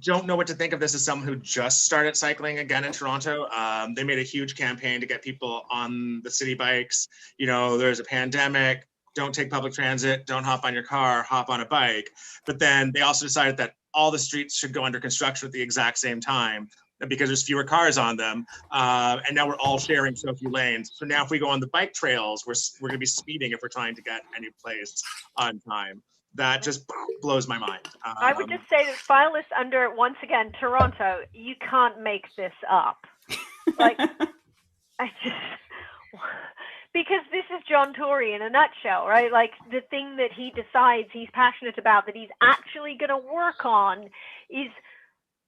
don't know what to think of this as someone who just started cycling again in Toronto. They made a huge campaign to get people on the city bikes. You know, there's a pandemic, don't take public transit, don't hop on your car, hop on a bike. But then they also decided that all the streets should go under construction at the exact same time because there's fewer cars on them. And now we're all sharing so few lanes. So now if we go on the bike trails, we're gonna be speeding if we're trying to get any place on time. That just blows my mind. I would just say that file this under, once again, Toronto. You can't make this up. Like, because this is John Tory in a nutshell, right? Like, the thing that he decides he's passionate about, that he's actually going to work on, is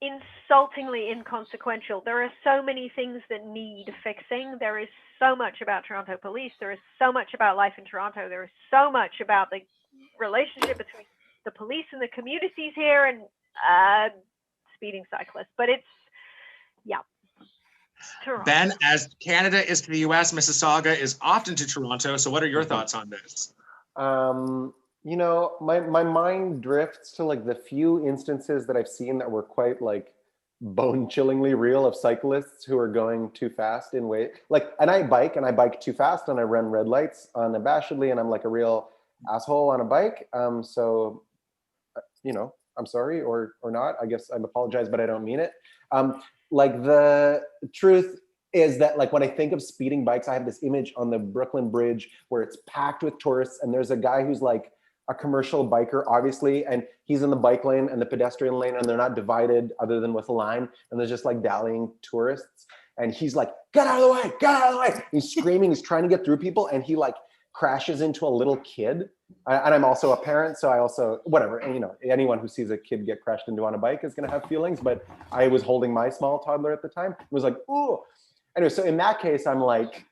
insultingly inconsequential. There are so many things that need fixing. There is so much about Toronto police. There is so much about life in Toronto. There is so much about the relationship between the police and the communities here and speeding cyclists. But it's, yeah. Toronto. Ben, as Canada is to the US, Mississauga is often to Toronto. So what are your thoughts on this? You know, my mind drifts to like the few instances that I've seen that were quite like bone-chillingly real of cyclists who are going too fast in way. Like, and I bike too fast and I run red lights unabashedly and I'm like a real asshole on a bike. So, you know, I'm sorry or not. I guess I'm apologize, but I don't mean it. Like the truth is that like when I think of speeding bikes, I have this image on the Brooklyn Bridge where it's packed with tourists and there's a guy who's like a commercial biker, obviously, and he's in the bike lane and the pedestrian lane and they're not divided other than with a line. And there's just like dallying tourists. And he's like, get out of the way, get out of the way. He's screaming, he's trying to get through people and he like crashes into a little kid. And I'm also a parent, so I also, whatever, and you know, anyone who sees a kid get crashed into on a bike is gonna have feelings, but I was holding my small toddler at the time. It was like, ooh. Anyway, so in that case, I'm like,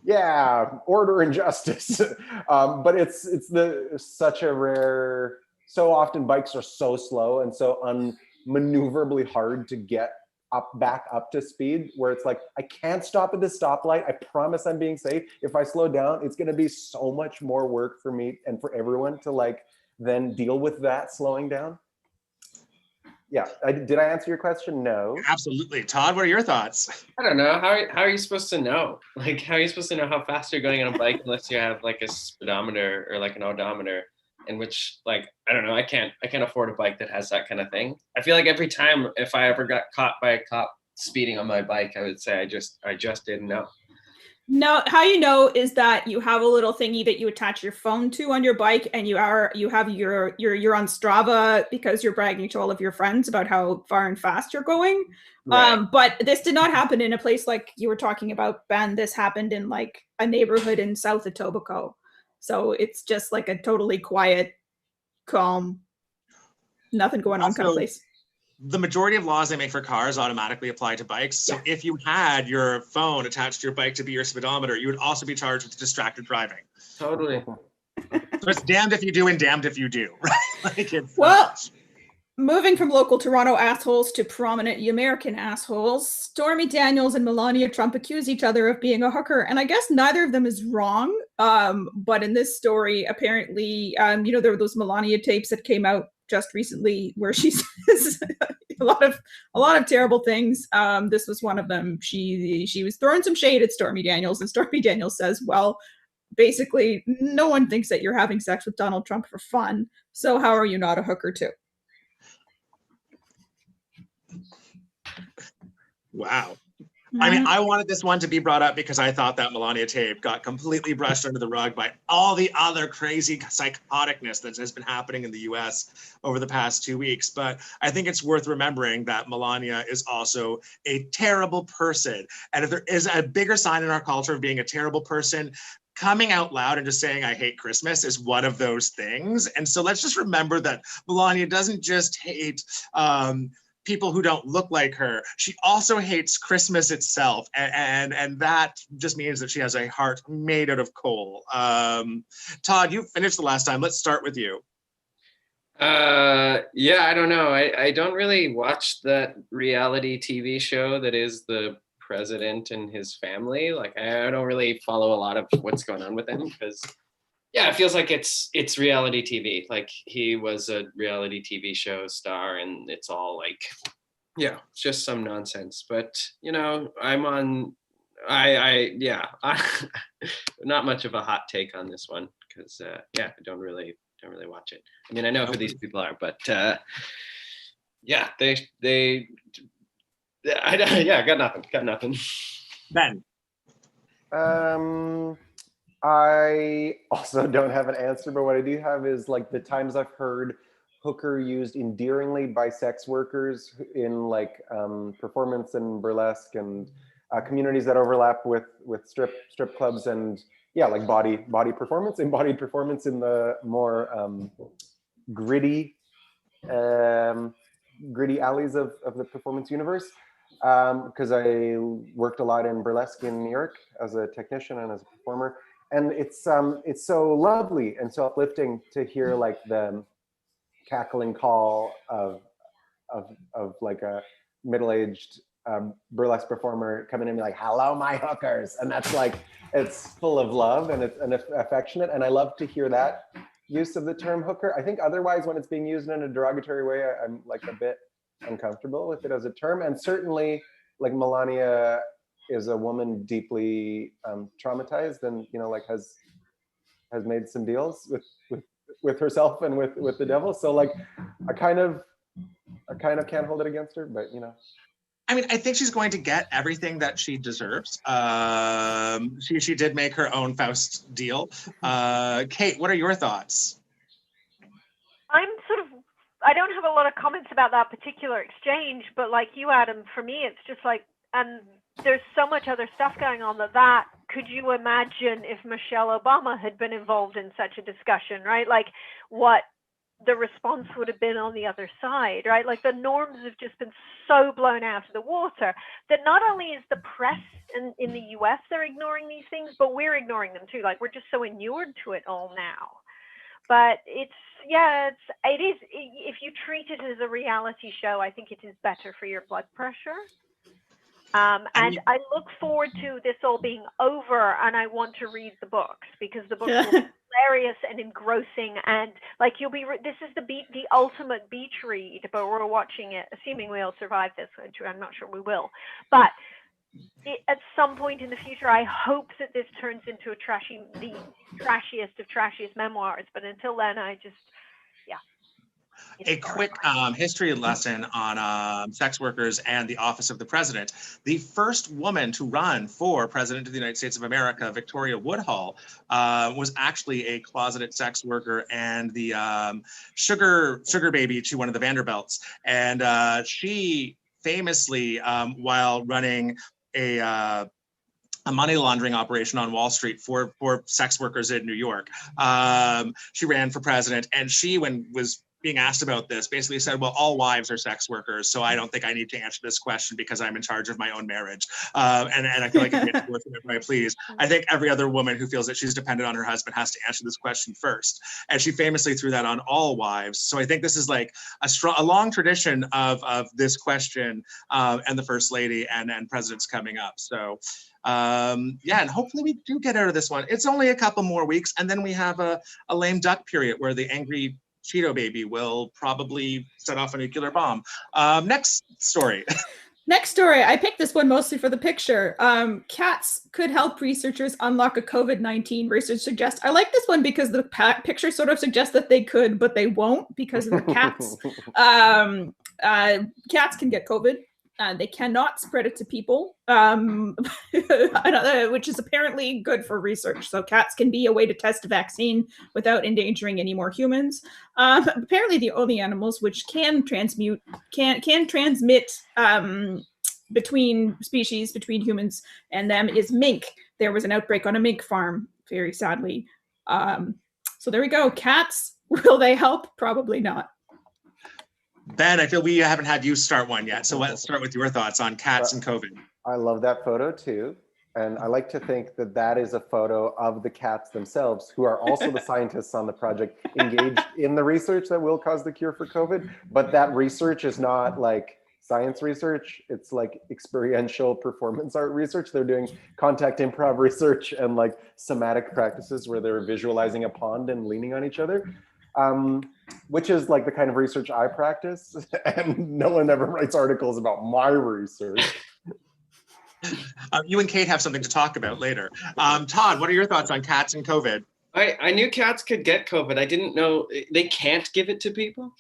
yeah, order and justice. But it's such a rare, so often bikes are so slow and so unmaneuverably hard to get back up to speed where it's like, I can't stop at this stoplight. I promise I'm being safe. If I slow down, it's gonna be so much more work for me and for everyone to like then deal with that slowing down. Yeah, did I answer your question? No. Absolutely. Todd, what are your thoughts? I don't know. How are you supposed to know? Like, how are you supposed to know how fast you're going on a bike unless you have like a speedometer or like an odometer? In which, like, I don't know, I can't afford a bike that has that kind of thing. I feel like every time if I ever got caught by a cop speeding on my bike, I would say I just didn't know. No, how you know is that you have a little thingy that you attach your phone to on your bike, and you're on Strava because you're bragging to all of your friends about how far and fast you're going. Right. But this did not happen in a place like you were talking about, Ben. This happened in like a neighborhood in south of Etobicoke. So it's just like a totally quiet, calm, nothing going on kind of place. The majority of laws they make for cars automatically apply to bikes. So if you had your phone attached to your bike to be your speedometer, you would also be charged with distracted driving. Totally. So it's damned if you do and damned if you do, right? Like it's, moving from local Toronto assholes to prominent American assholes, Stormy Daniels and Melania Trump accuse each other of being a hooker, and I guess neither of them is wrong. But in this story, apparently, there were those Melania tapes that came out just recently where she says a lot of terrible things. This was one of them. She was throwing some shade at Stormy Daniels, and Stormy Daniels says, well, basically, no one thinks that you're having sex with Donald Trump for fun, so how are you not a hooker too? Wow. I mean, I wanted this one to be brought up because I thought that Melania tape got completely brushed under the rug by all the other crazy psychoticness that has been happening in the US over the past 2 weeks. But I think it's worth remembering that Melania is also a terrible person. And if there is a bigger sign in our culture of being a terrible person, coming out loud and just saying, I hate Christmas is one of those things. And so let's just remember that Melania doesn't just hate people who don't look like her. She also hates Christmas itself. And that just means that she has a heart made out of coal. Todd, you finished the last time. Let's start with you. Yeah, I don't know. I don't really watch that reality TV show that is the president and his family. Like, I don't really follow a lot of what's going on with him because, yeah, it feels like it's reality TV. Like, he was a reality TV show star, and it's all like, yeah, it's just some nonsense. But you know, not much of a hot take on this one because, yeah, I don't really watch it. I mean, I know who these people are, but yeah, got nothing. Ben. I also don't have an answer, but what I do have is like the times I've heard hooker used endearingly by sex workers in like performance and burlesque and communities that overlap with strip clubs and yeah, like embodied performance in the more gritty alleys of the performance universe. Because I worked a lot in burlesque in New York as a technician and as a performer. And it's so lovely and so uplifting to hear like the cackling call of like a middle-aged burlesque performer coming in and be like, hello, my hookers. And that's like, it's full of love and it's affectionate. And I love to hear that use of the term hooker. I think otherwise when it's being used in a derogatory way, I'm like a bit uncomfortable with it as a term. And certainly like Melania is a woman deeply traumatized and, you know, like has made some deals with herself and with the devil. So like, I kind of can't hold it against her, but you know. I mean, I think she's going to get everything that she deserves. She did make her own Faust deal. Kate, what are your thoughts? I don't have a lot of comments about that particular exchange, but like you, Adam, for me, it's just like, there's so much other stuff going on that could you imagine if Michelle Obama had been involved in such a discussion, right? Like what the response would have been on the other side, right? Like the norms have just been so blown out of the water that not only is the press in the US, they're ignoring these things, but we're ignoring them too. Like we're just so inured to it all now. But it is, if you treat it as a reality show, I think it is better for your blood pressure. And I look forward to this all being over, and I want to read the books because the books will be hilarious and engrossing, and like this is the ultimate beach read, but we're watching it, assuming we'll survive this, which I'm not sure we will. But at some point in the future, I hope that this turns into the trashiest of trashiest memoirs. But until then, I just, yeah. A quick history lesson on sex workers and the office of the president. The first woman to run for president of the United States of America, Victoria Woodhull, was actually a closeted sex worker and the sugar baby to one of the Vanderbilts. And she famously, while running a money laundering operation on Wall Street for sex workers in New York, she ran for president, and she, when was being asked about this, basically said, well, all wives are sex workers, so I don't think I need to answer this question because I'm in charge of my own marriage. And I feel like I get to work whenever I please. I think every other woman who feels that she's dependent on her husband has to answer this question first. And she famously threw that on all wives. So I think this is like a long tradition of this question and the First Lady and presidents coming up. So yeah, and hopefully we do get out of this one. It's only a couple more weeks, and then we have a lame duck period where the angry Cheeto baby will probably set off a nuclear bomb. Next story. Next story. I picked this one mostly for the picture. Cats could help researchers unlock a COVID-19. Research suggests. I like this one because the picture sort of suggests that they could, but they won't because of the cats. Cats can get COVID. They cannot spread it to people, which is apparently good for research. So cats can be a way to test a vaccine without endangering any more humans. Apparently, the only animals which can transmit between species, between humans and them, is mink. There was an outbreak on a mink farm, very sadly. So there we go. Cats, will they help? Probably not. Ben, I feel we haven't had you start one yet, so let's start with your thoughts on cats and COVID. I love that photo too. And I like to think that that is a photo of the cats themselves, who are also the scientists on the project, engaged in the research that will cause the cure for COVID. But that research is not like science research. It's like experiential performance art research. They're doing contact improv research and like somatic practices where they're visualizing a pond and leaning on each other. Which is like the kind of research I practice, and no one ever writes articles about my research. You and Kate have something to talk about later. Todd, what are your thoughts on cats and COVID? I knew cats could get COVID. I didn't know they can't give it to people.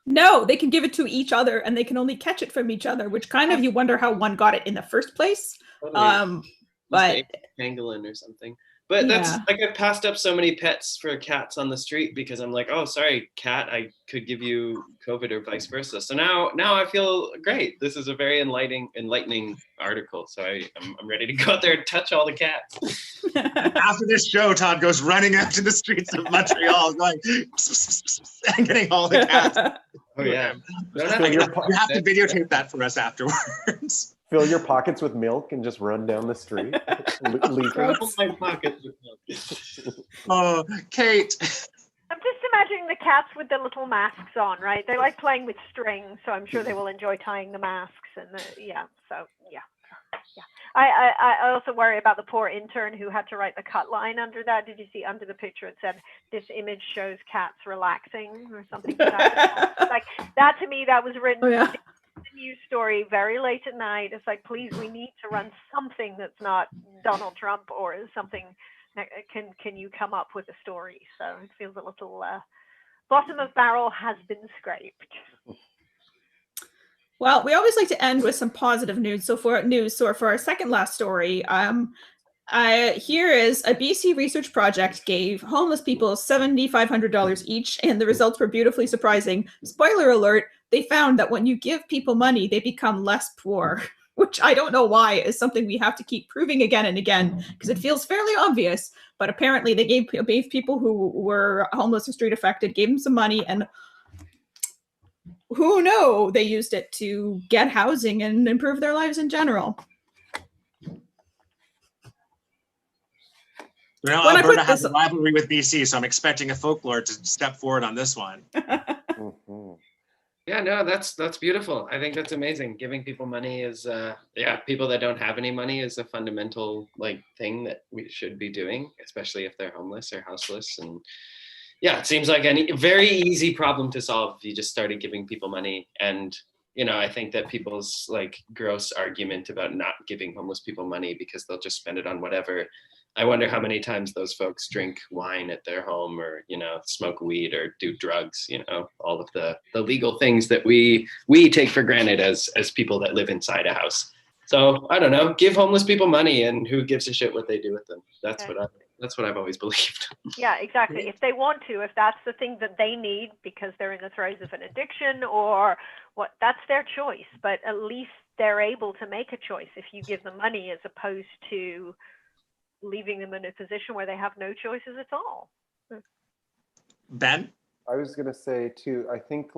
No, they can give it to each other, and they can only catch it from each other, which kind of you wonder how one got it in the first place. Totally. But pangolin or something. But that's like, I've passed up so many pets for cats on the street because I'm like, oh, sorry, cat, I could give you COVID or vice versa. So now I feel great. This is a very enlightening article. So I'm ready to go out there and touch all the cats. After this show, Todd goes running out to the streets of Montreal, going and getting all the cats. Oh yeah, you have to videotape that for us afterwards. Fill your pockets with milk and just run down the street. Fill my pockets with milk. Oh, Kate. I'm just imagining the cats with the little masks on, right? They like playing with strings, so I'm sure they will enjoy tying the masks. And yeah. I also worry about the poor intern who had to write the cut line under that. Did you see under the picture it said, "This image shows cats relaxing" or something like that? Like that to me, that was written. Oh, yeah. The news story very late at night. It's like, please, we need to run something that's not Donald Trump or something. Can you come up with a story? So it feels a little bottom of barrel has been scraped. Well, we always like to end with some positive news. So for our second last story, here is a BC research project gave homeless people $7,500 each, and the results were beautifully surprising. Spoiler alert, they found that when you give people money, they become less poor, which I don't know why is something we have to keep proving again and again, because it feels fairly obvious. But apparently they gave people who were homeless or street affected, gave them some money, and who know, they used it to get housing and improve their lives in general. Well, Alberta has a rivalry with BC, so I'm expecting a Folk Lordz to step forward on this one. Yeah, no, that's beautiful. I think that's amazing. Giving people money is, people that don't have any money is a fundamental thing that we should be doing, especially if they're homeless or houseless. And yeah, it seems like a very easy problem to solve if you just started giving people money. And I think that people's gross argument about not giving homeless people money because they'll just spend it on whatever. I wonder how many times those folks drink wine at their home or, smoke weed or do drugs, all of the legal things that we take for granted as people that live inside a house. So I don't know, give homeless people money and who gives a shit what they do with them. That's what I've always believed. Yeah, exactly. If they want to, if that's the thing that they need because they're in the throes of an addiction or what, that's their choice. But at least they're able to make a choice if you give them money as opposed to leaving them in a position where they have no choices at all. Ben? I was going to say too, I think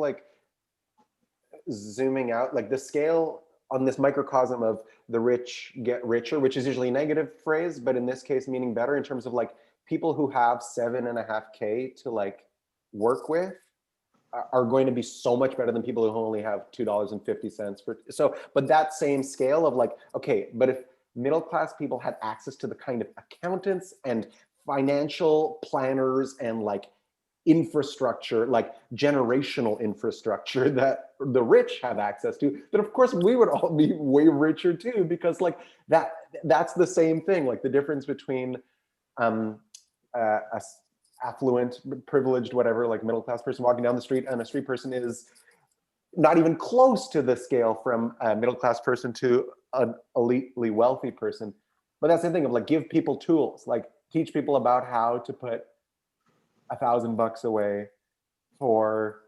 zooming out, the scale on this microcosm of the rich get richer, which is usually a negative phrase, but in this case meaning better in terms of people who have $7.5K to work with are going to be so much better than people who only have $2.50 but that same scale of okay, but if middle-class people had access to the kind of accountants and financial planners and infrastructure, generational infrastructure that the rich have access to, then of course we would all be way richer too, because that's the same thing. The difference between a affluent, privileged, whatever, middle-class person walking down the street and a street person is not even close to the scale from a middle-class person to an elitely wealthy person. But that's the thing of like, give people tools, like teach people about how to put $1,000 away for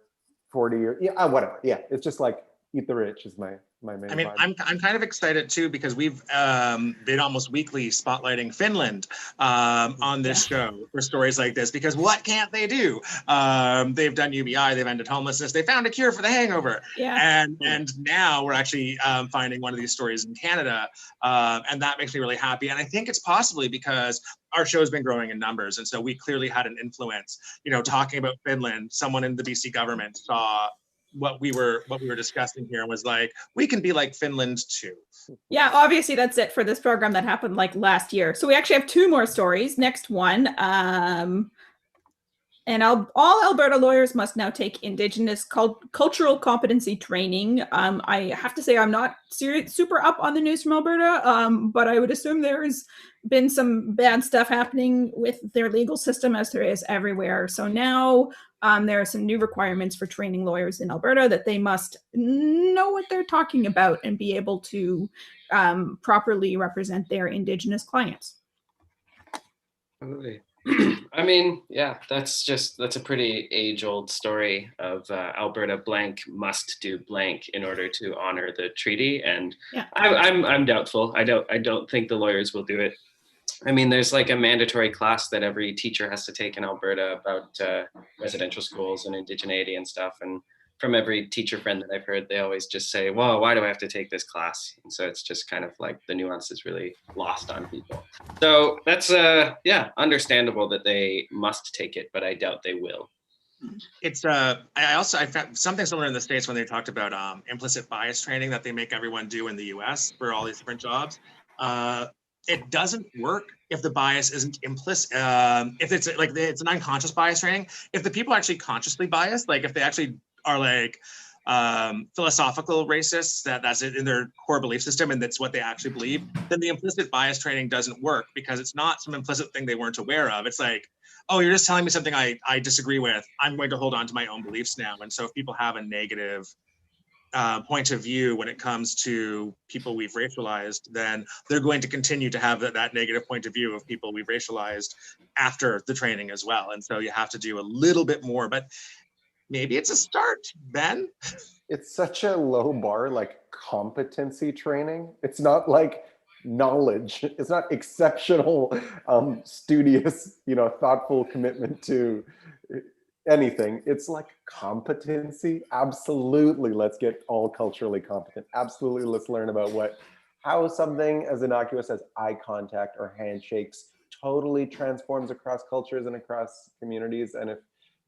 40 years. Yeah, whatever. Yeah, it's just like eat the rich is my main I mean, vibe. I'm kind of excited too, because we've been almost weekly spotlighting Finland on this show for stories like this, because what can't they do? They've done UBI, they've ended homelessness, they found a cure for the hangover. And now we're actually finding one of these stories in Canada, and that makes me really happy. And I think it's possibly because our show's been growing in numbers, and so we clearly had an influence. You know, talking about Finland, someone in the BC government saw what we were discussing here and was like, we can be like Finland too. Yeah, obviously that's it for this program that happened like last year. So we actually have 2 more stories. Next one, and all Alberta lawyers must now take Indigenous cultural competency training. I have to say I'm not super up on the news from Alberta, but I would assume there's been some bad stuff happening with their legal system, as there is everywhere. So now there are some new requirements for training lawyers in Alberta, that they must know what they're talking about and be able to properly represent their Indigenous clients. Absolutely. I mean, yeah, that's a pretty age-old story of Alberta blank must do blank in order to honor the treaty, and I'm doubtful. I don't think the lawyers will do it. I mean, there's like a mandatory class that every teacher has to take in Alberta about residential schools and indigeneity and stuff. And from every teacher friend that I've heard, they always just say, well, why do I have to take this class? And so it's just kind of like the nuance is really lost on people. So that's, understandable that they must take it, but I doubt they will. It's I found something similar in the States when they talked about implicit bias training that they make everyone do in the US for all these different jobs. It doesn't work if the bias isn't implicit. If it's like it's an unconscious bias training. If the people are actually consciously biased, like if they actually are like philosophical racists, that's it in their core belief system and that's what they actually believe, then the implicit bias training doesn't work, because it's not some implicit thing they weren't aware of. It's like, oh, you're just telling me something I disagree with. I'm going to hold on to my own beliefs now. And so if people have a negative point of view when it comes to people we've racialized, then they're going to continue to have that negative point of view of people we've racialized after the training as well. And so you have to do a little bit more, but maybe it's a start, Ben. It's such a low bar, like competency training. It's not like knowledge. It's not exceptional, studious, thoughtful commitment to anything. It's like competency. Absolutely, let's get all culturally competent. Absolutely, let's learn about how something as innocuous as eye contact or handshakes totally transforms across cultures and across communities. And if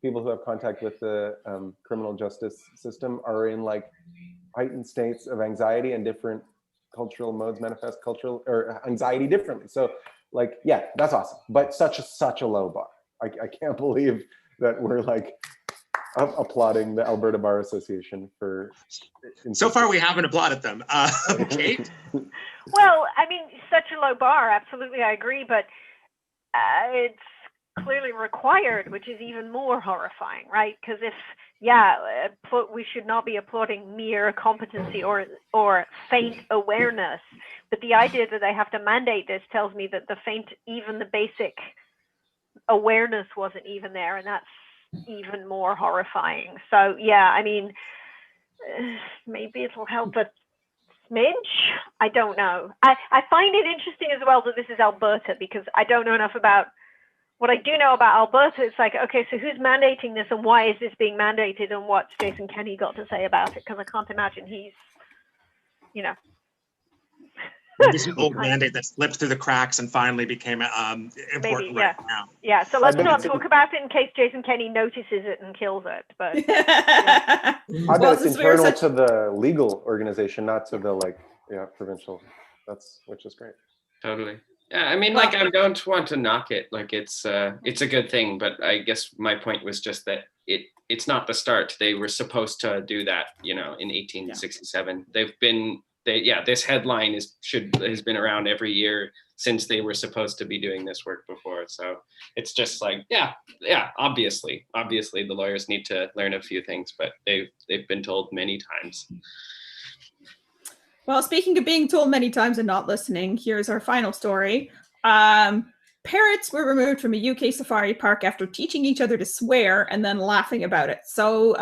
people who have contact with the criminal justice system are in like heightened states of anxiety, and different cultural modes manifest cultural or anxiety differently. So like, yeah, that's awesome. But such a low bar. I can't believe that we're like applauding the Alberta Bar Association for. So far, we haven't applauded them. Kate? Well, I mean, such a low bar. Absolutely, I agree. But it's clearly required, which is even more horrifying, right? Because we should not be applauding mere competency or faint awareness. But the idea that they have to mandate this tells me that even the basic awareness wasn't even there, and that's even more horrifying. So yeah, I mean, maybe it'll help a smidge. I don't know. I find it interesting as well that this is Alberta, because I don't know enough about what I do know about Alberta. It's like, okay, so who's mandating this, and why is this being mandated, and what's Jason Kenney got to say about it? Because I can't imagine he's, This is an old mandate that slipped through the cracks and finally became important right now. Yeah, so let's not talk about it in case Jason Kenney notices it and kills it. But I bet it's internal to the legal organization, not to the provincial. Which is great. Totally. Yeah, I mean, I don't want to knock it. Like it's a good thing, but I guess my point was just that it's not the start. They were supposed to do that, in 1867. this headline has been around every year since they were supposed to be doing this work before. So it's just like, obviously the lawyers need to learn a few things, but they've been told many times. Well, speaking of being told many times and not listening, here's our final story. Parrots were removed from a UK safari park after teaching each other to swear and then laughing about it. So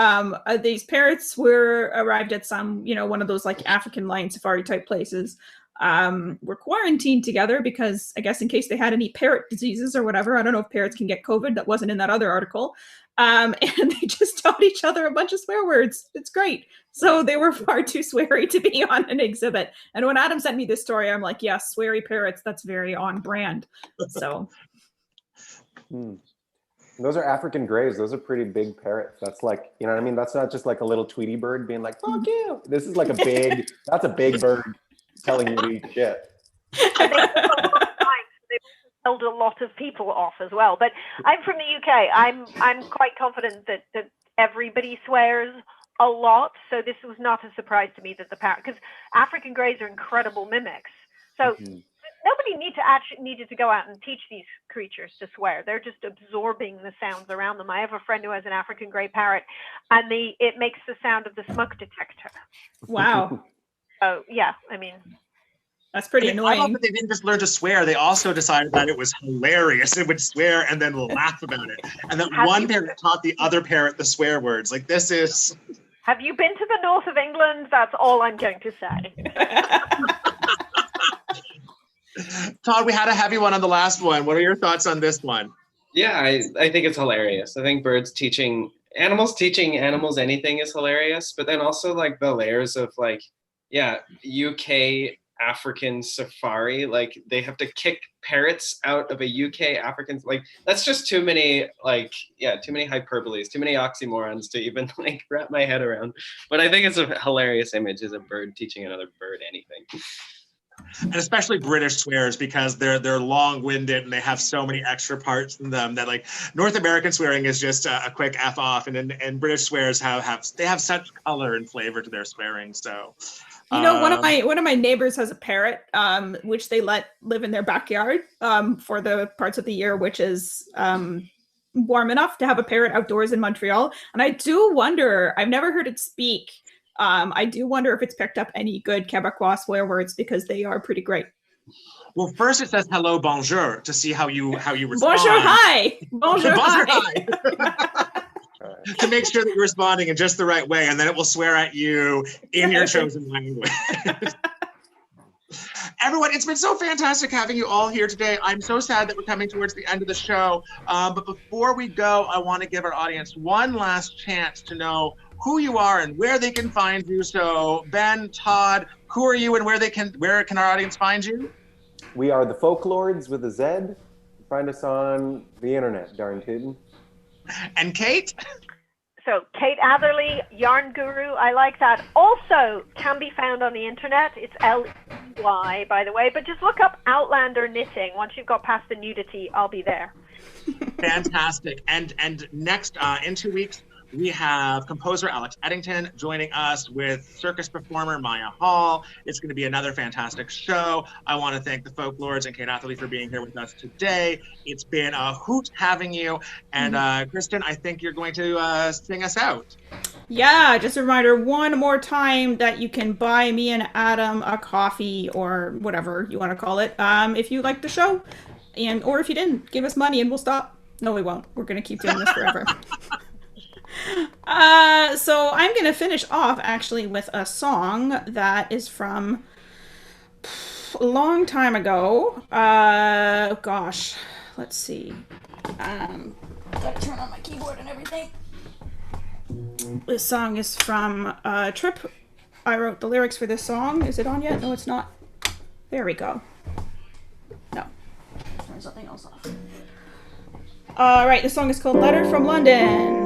these parrots arrived at some, one of those like African lion safari type places. Were quarantined together because I guess in case they had any parrot diseases or whatever. I don't know if parrots can get COVID. That wasn't in that other article. And they just taught each other a bunch of swear words. It's great. So they were far too sweary to be on an exhibit. And when Adam sent me this story, I'm like, yes, sweary parrots. That's very on brand. So. Those are African grays. Those are pretty big parrots. That's like, you know what I mean? That's not just like a little Tweety bird being like, fuck you. This is like that's a big bird telling you to eat shit. And they held a lot of people off as well. But I'm from the UK. I'm quite confident that everybody swears a lot. So this was not a surprise to me that the parrot, because African greys are incredible mimics. So nobody needed to go out and teach these creatures to swear. They're just absorbing the sounds around them. I have a friend who has an African grey parrot, and it makes the sound of the smoke detector. Wow. Oh yeah, I mean, that's pretty annoying. I love that they didn't just learn to swear; they also decided that it was hilarious. It would swear and then laugh about it, and then one parrot taught the other parrot the swear words. Like, this is. Have you been to the north of England? That's all I'm going to say. Todd, we had a heavy one on the last one. What are your thoughts on this one? Yeah, I think it's hilarious. I think teaching animals anything is hilarious, but then also like the layers of like, UK African safari, like they have to kick parrots out of a UK African, like that's just too many hyperboles, too many oxymorons to even like wrap my head around. But I think it's a hilarious image, as a bird teaching another bird anything. And especially British swears, because they're long-winded and they have so many extra parts in them that, like, North American swearing is just a quick F off, and British swears have such color and flavor to their swearing. So one of my neighbors has a parrot, which they let live in their backyard for the parts of the year, which is warm enough to have a parrot outdoors in Montreal. And I do wonder, I've never heard it speak. I do wonder if it's picked up any good Quebecois swear words, because they are pretty great. Well, first it says hello, bonjour, to see how you respond. Bonjour, hi. Bonjour, hi. To make sure that you're responding in just the right way, and then it will swear at you in your chosen language. Everyone, it's been so fantastic having you all here today. I'm so sad that we're coming towards the end of the show. But before we go, I want to give our audience one last chance to know who you are and where they can find you. So Ben, Todd, who are you and where can our audience find you? We are the Folk Lordz with a Z. Find us on the internet, darn tootin'. And Kate? So Kate Atherley, Yarn Guru, I like that. Also can be found on the internet. It's L-Y, by the way, but just look up Outlander Knitting. Once you've got past the nudity, I'll be there. Fantastic. And next, in 2 weeks, we have composer Alex Eddington joining us with circus performer Maya Hall. It's going to be another fantastic show. I want to thank the Folk Lordz and Kate Atherley for being here with us today. It's been a hoot having you. And Kristin, I think you're going to sing us out. Yeah, just a reminder one more time that you can buy me and Adam a coffee, or whatever you want to call it, if you like the show. Or if you didn't, give us money and we'll stop. No, we won't. We're going to keep doing this forever. So I'm going to finish off actually with a song that is from a long time ago. Gosh, let's see. Gotta turn on my keyboard and everything. This song is from a trip. I wrote the lyrics for this song. Is it on yet? No, it's not. There we go. No. Turn something else off. Alright, the song is called Letter from London.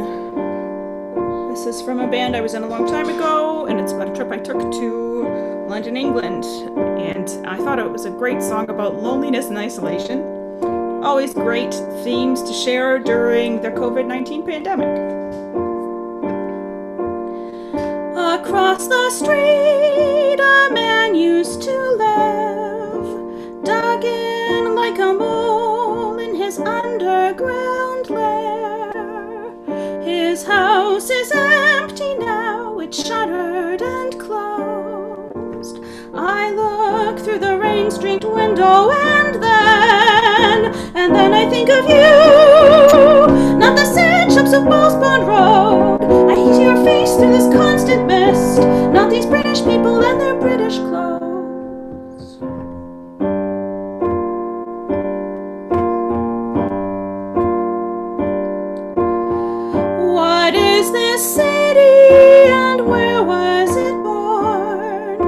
This is from a band I was in a long time ago, and it's about a trip I took to London, England. And I thought it was a great song about loneliness and isolation. Always great themes to share during the COVID-19 pandemic. Across the street, a man used to live, dug in like a mole in his underground lair. His house is empty now, it's shuttered and closed. I look through the rain-streaked window and then I think of you, not the sad shops of Ballsbond Road. I see your face through this constant mist, not these British people and their British clothes. What is this city and where was it born?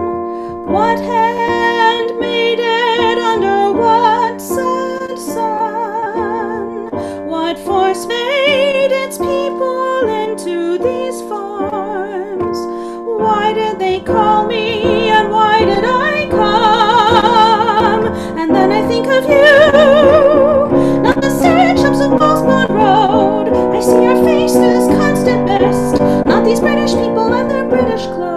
What hand made it under what sad sun? What force made its people into these farms? Why did they call me and why did I come? And then I think of you, not the sad shops of Ballsbond Road. I see your face through this constant mist, not these British people and their British clothes.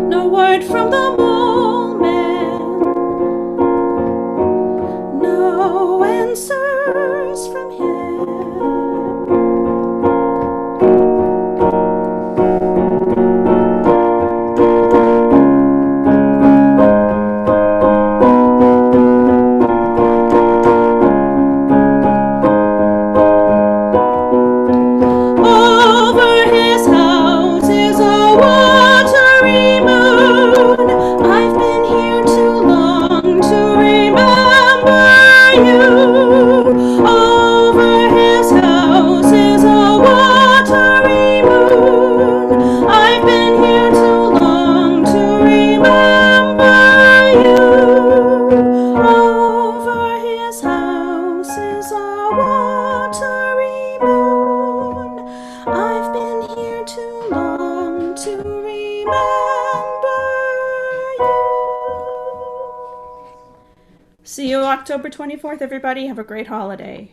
No word from the mole man, no answers from him. Over his house is a watery moon. I've been here too long to remember you. Over his house is a watery moon. I've been here too long to remember you. Over his house is a watery moon. I've been here too long to remember you. See you October 24th, everybody. Have a great holiday.